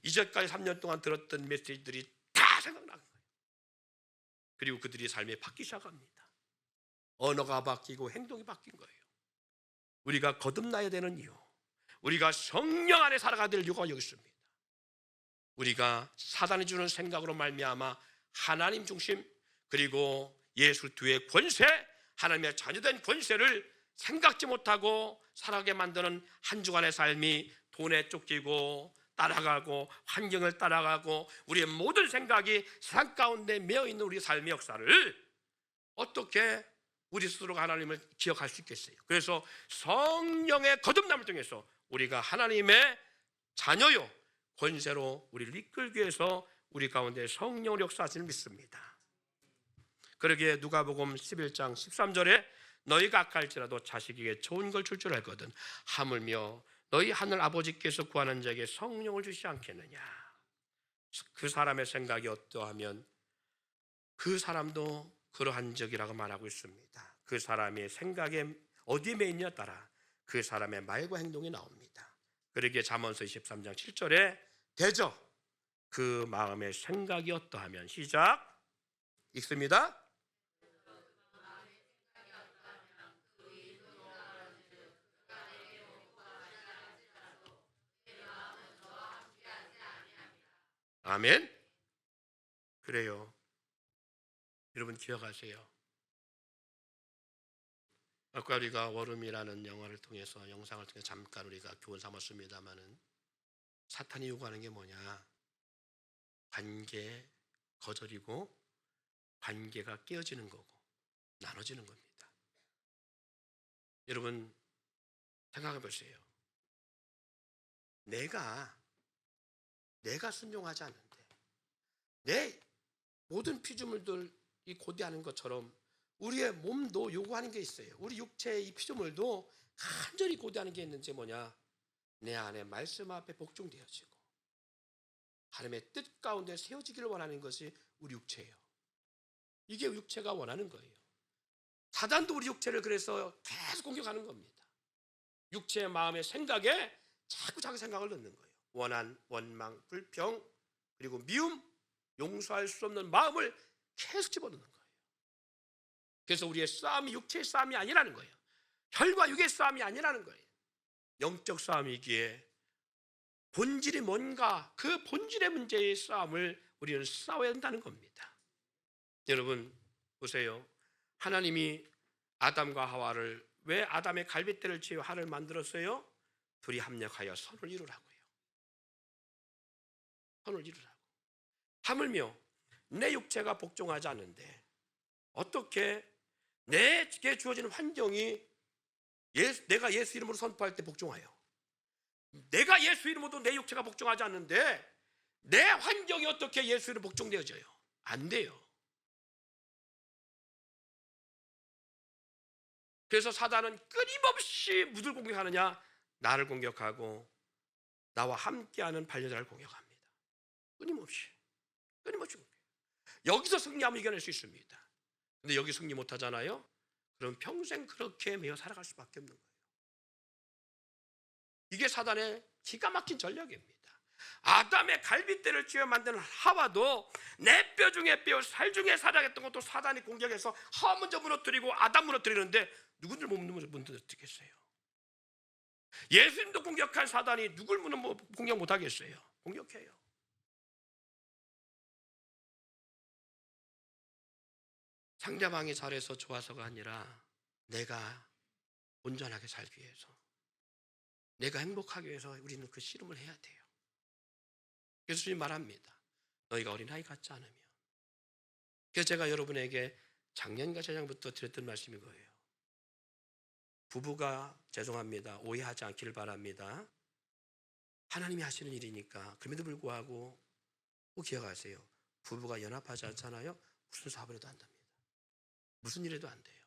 이제까지 3년 동안 들었던 메시지들이 다 생각나는 거예요. 그리고 그들이 삶이 바뀌기 시작합니다. 언어가 바뀌고 행동이 바뀐 거예요. 우리가 거듭나야 되는 이유, 우리가 성령 안에 살아가야 될 이유가 여기 있습니다. 우리가 사단이 주는 생각으로 말미암아 하나님 중심, 그리고 예수 뒤의 권세, 하나님의 자녀된 권세를 생각지 못하고 살아가게 만드는 한 주간의 삶이 돈에 쫓기고 따라가고 환경을 따라가고 우리의 모든 생각이 세상 가운데 매어있는 우리 삶의 역사를 어떻게 우리 스스로가 하나님을 기억할 수 있겠어요? 그래서 성령의 거듭남을 통해서 우리가 하나님의 자녀요, 권세로 우리를 이끌기 위해서 우리 가운데 성령을 역사하시는 믿습니다. 그러기에 누가복음 11장 13절에 너희가 악할지라도 자식에게 좋은 걸 줄 줄 알거든 하물며 너희 하늘 아버지께서 구하는 자에게 성령을 주시지 않겠느냐. 그 사람의 생각이 어떠하면 그 사람도 그러한 적이라고 말하고 있습니다. 그 사람의 생각에 어디에 매이냐에 따라 그 사람의 말과 행동이 나옵니다. 그러기에 잠언서 23장 7절에 대저 그 마음의 생각이 어떠하면, 시작 읽습니다. 아멘. 그래요. 여러분 기억하세요. 아까 우리가 월음이라는 영화를 통해서, 영상을 통해서 잠깐 우리가 교훈 삼았습니다마는 사탄이 요구하는 게 뭐냐? 관계 거절이고 관계가 깨어지는 거고 나눠지는 겁니다. 여러분 생각해 보세요. 내가 순종하지 않는데 내 모든 피조물들이 고대하는 것처럼 우리의 몸도 요구하는 게 있어요. 우리 육체의 이 피조물도 간절히 고대하는 게 있는지 뭐냐? 내 안에 말씀 앞에 복종되어지고 하나님의 뜻 가운데 세워지기를 원하는 것이 우리 육체예요. 이게 육체가 원하는 거예요. 사단도 우리 육체를 그래서 계속 공격하는 겁니다. 육체의 마음의 생각에 자꾸 자기 생각을 넣는 거예요. 원한, 원망, 불평, 그리고 미움, 용서할 수 없는 마음을 계속 집어넣는 거예요. 그래서 우리의 싸움이 육체의 싸움이 아니라는 거예요. 혈과 육의 싸움이 아니라는 거예요. 영적 싸움이기에 본질이 뭔가, 그 본질의 문제의 싸움을 우리는 싸워야 한다는 겁니다. 여러분 보세요. 하나님이 아담과 하와를 왜 아담의 갈빗대를 치어 하를 만들었어요? 둘이 합력하여 선을 이루라고요. 선을 이루라고. 하물며 내 육체가 복종하지 않는데 어떻게 내게 주어지는 환경이 내가 예수 이름으로 선포할 때 복종하여, 내가 예수 이름으로도 내 육체가 복종하지 않는데 내 환경이 어떻게 예수 이름으로 복종되어져요? 안 돼요. 그래서 사단은 끊임없이 무엇을 공격하느냐? 나를 공격하고 나와 함께하는 반려자를 공격합니다. 끊임없이 공격해요. 여기서 승리하면 이겨낼 수 있습니다. 근데 여기 승리 못하잖아요? 그럼 평생 그렇게 매여 살아갈 수밖에 없는 거예요. 이게 사단의 기가 막힌 전략입니다. 아담의 갈빗대를 쥐어 만든 하와도 내 뼈 중에 뼈, 살 중에 살아있던 것도 사단이 공격해서 하와 먼저 무너뜨리고 아담 무너뜨리는데 누구를 못 무너뜨리겠어요? 예수님도 공격한 사단이 누굴 공격 못하겠어요? 공격해요. 상대방이 잘해서 좋아서가 아니라 내가 온전하게 살기 위해서, 내가 행복하기 위해서 우리는 그 씨름을 해야 돼요. 예수님이 말합니다. 너희가 어린아이 같지 않으면. 그래서 제가 여러분에게 작년과 재작년부터 드렸던 말씀이 거예요. 부부가, 죄송합니다, 오해하지 않기를 바랍니다. 하나님이 하시는 일이니까. 그럼에도 불구하고 꼭 기억하세요. 부부가 연합하지 않잖아요. 무슨 사업을 해도 안 됩니다. 무슨 일에도 안 돼요.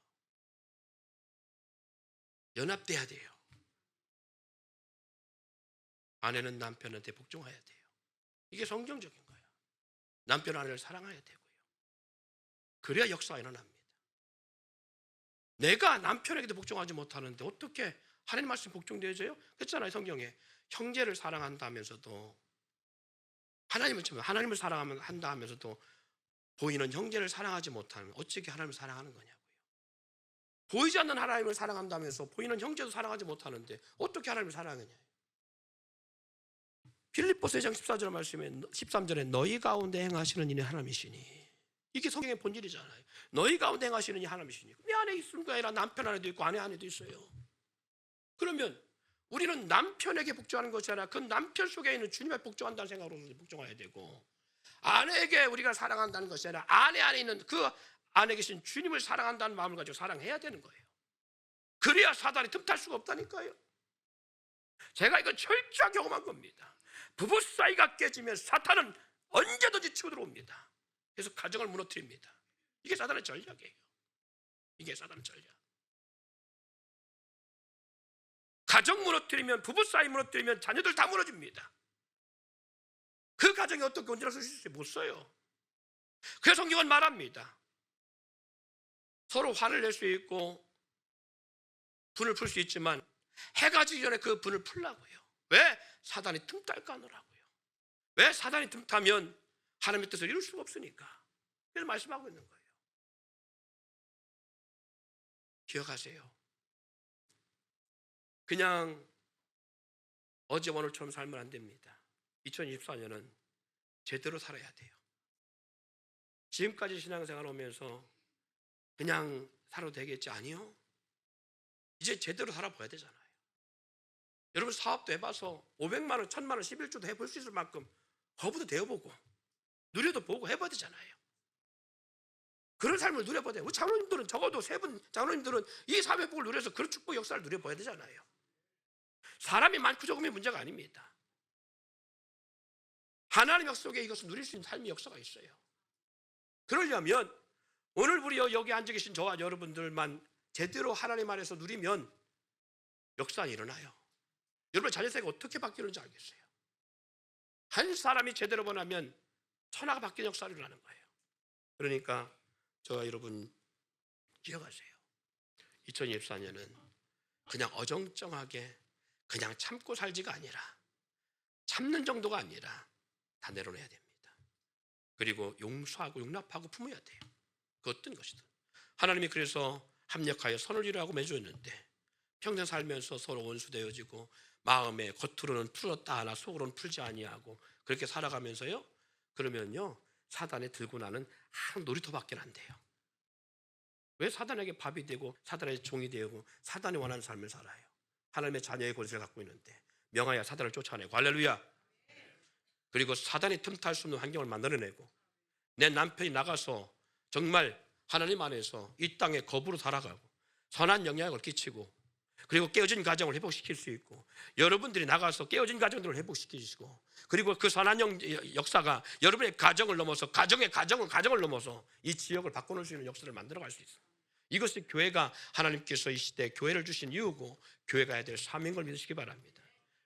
연합돼야 돼요. 아내는 남편한테 복종해야 돼요. 이게 성경적인 거예요. 남편 아내를 사랑해야 되고요. 그래야 역사가 일어납니다. 내가 남편에게도 복종하지 못하는데 어떻게 하나님 말씀 복종되어져요? 그렇잖아요. 성경에 형제를 사랑한다면서도, 하나님을 사랑한다 하면서도 보이는 형제를 사랑하지 못하면 어떻게 하나님을 사랑하는 거냐고요. 보이지 않는 하나님을 사랑한다면서 보이는 형제도 사랑하지 못하는데 어떻게 하나님을 사랑하느냐. 빌립보서 2장 14절 말씀에 13절에 너희 가운데 행하시는 이는 하나님이시니, 이게 성경의 본질이잖아요. 너희 가운데 행하시는 이 하나님이시니. 내 안에 있는 게 아니라 남편 안에도 있고 아내 안에도 있어요. 그러면 우리는 남편에게 복종하는 것이 아니라 그 남편 속에 있는 주님에 복종한다는 생각으로 복종해야 되고, 아내에게 우리가 사랑한다는 것이 아니라 아내 안에 있는 그 안에 계신 주님을 사랑한다는 마음을 가지고 사랑해야 되는 거예요. 그래야 사단이 틈탈 수가 없다니까요. 제가 이건 철저하게 경험한 겁니다. 부부 사이가 깨지면 사탄은 언제든지 치고 들어옵니다. 그래서 가정을 무너뜨립니다. 이게 사단의 전략이에요. 이게 사단의 전략. 가정 무너뜨리면, 부부 사이 무너뜨리면 자녀들 다 무너집니다. 그 가정이 어떻게 온전할 수 있을지 못 써요. 그래서 성경은 말합니다. 서로 화를 낼 수 있고 분을 풀 수 있지만 해가 지기 전에 그 분을 풀라고요. 왜? 사단이 틈탈 까느라고요. 왜? 사단이 틈타면 하나님의 뜻을 이룰 수가 없으니까. 그래서 말씀하고 있는 거예요. 기억하세요. 그냥 어제 오늘처럼 살면 안 됩니다. 2024년은 제대로 살아야 돼요. 지금까지 신앙생활 하면서 그냥 살아도 되겠지? 아니요. 이제 제대로 살아봐야 되잖아요. 여러분 사업도 해봐서 500만 원, 1000만 원, 11조도 해볼 수 있을 만큼 거부도 되어보고 누려도 보고 해봐야 되잖아요. 그런 삶을 누려봐야 돼요. 우리 장로님들은 적어도 세 분 장로님들은 이 사회복을 누려서 그런 축복 역사를 누려봐야 되잖아요. 사람이 많고 적음이 문제가 아닙니다. 하나님 역사 속에 이것을 누릴 수 있는 삶의 역사가 있어요. 그러려면 오늘 우리 여기 앉아 계신 저와 여러분들만 제대로 하나님 안에서 누리면 역사가 일어나요. 여러분 자녀 세계가 어떻게 바뀌는지 알겠어요. 한 사람이 제대로 변하면 천하가 바뀌는 역사를 일어나는 거예요. 그러니까 저와 여러분 기억하세요. 2024년은 그냥 어정쩡하게 그냥 참고 살지가 아니라, 참는 정도가 아니라 다 내려놔야 됩니다. 그리고 용서하고 용납하고 품어야 돼요. 그 어떤 것이든. 하나님이 그래서 합력하여 선을 이루라고 맺어줬는데 평생 살면서 서로 원수되어지고 마음에 겉으로는 풀었다 하나 속으로는 풀지 아니하고 그렇게 살아가면서요, 그러면요 사단에 들고 나는 한 놀이터밖에 안 돼요. 왜 사단에게 밥이 되고 사단의 종이 되고 사단이 원하는 삶을 살아요? 하나님의 자녀의 권세를 갖고 있는데 명하여 사단을 쫓아내고, 할렐루야. 그리고 사단이 틈탈 수 없는 환경을 만들어내고 내 남편이 나가서 정말 하나님 안에서 이 땅에 거부로 살아가고 선한 영향을 끼치고, 그리고 깨어진 가정을 회복시킬 수 있고, 여러분들이 나가서 깨어진 가정들을 회복시키시고, 그리고 그 선한 역사가 여러분의 가정을 넘어서 가정을 넘어서 이 지역을 바꿔놓을 수 있는 역사를 만들어갈 수 있어요. 이것이 교회가 하나님께서 이 시대에 교회를 주신 이유고 교회가 해야 될 사명을 믿으시기 바랍니다.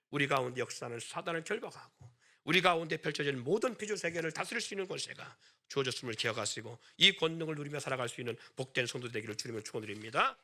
우리 가운데 역사는 사단을 결박하고 우리 가운데 펼쳐진 모든 피조 세계를 다스릴 수 있는 권세가 주어졌음을 기억하시고 이 권능을 누리며 살아갈 수 있는 복된 성도 되기를 주님을 축원드립니다.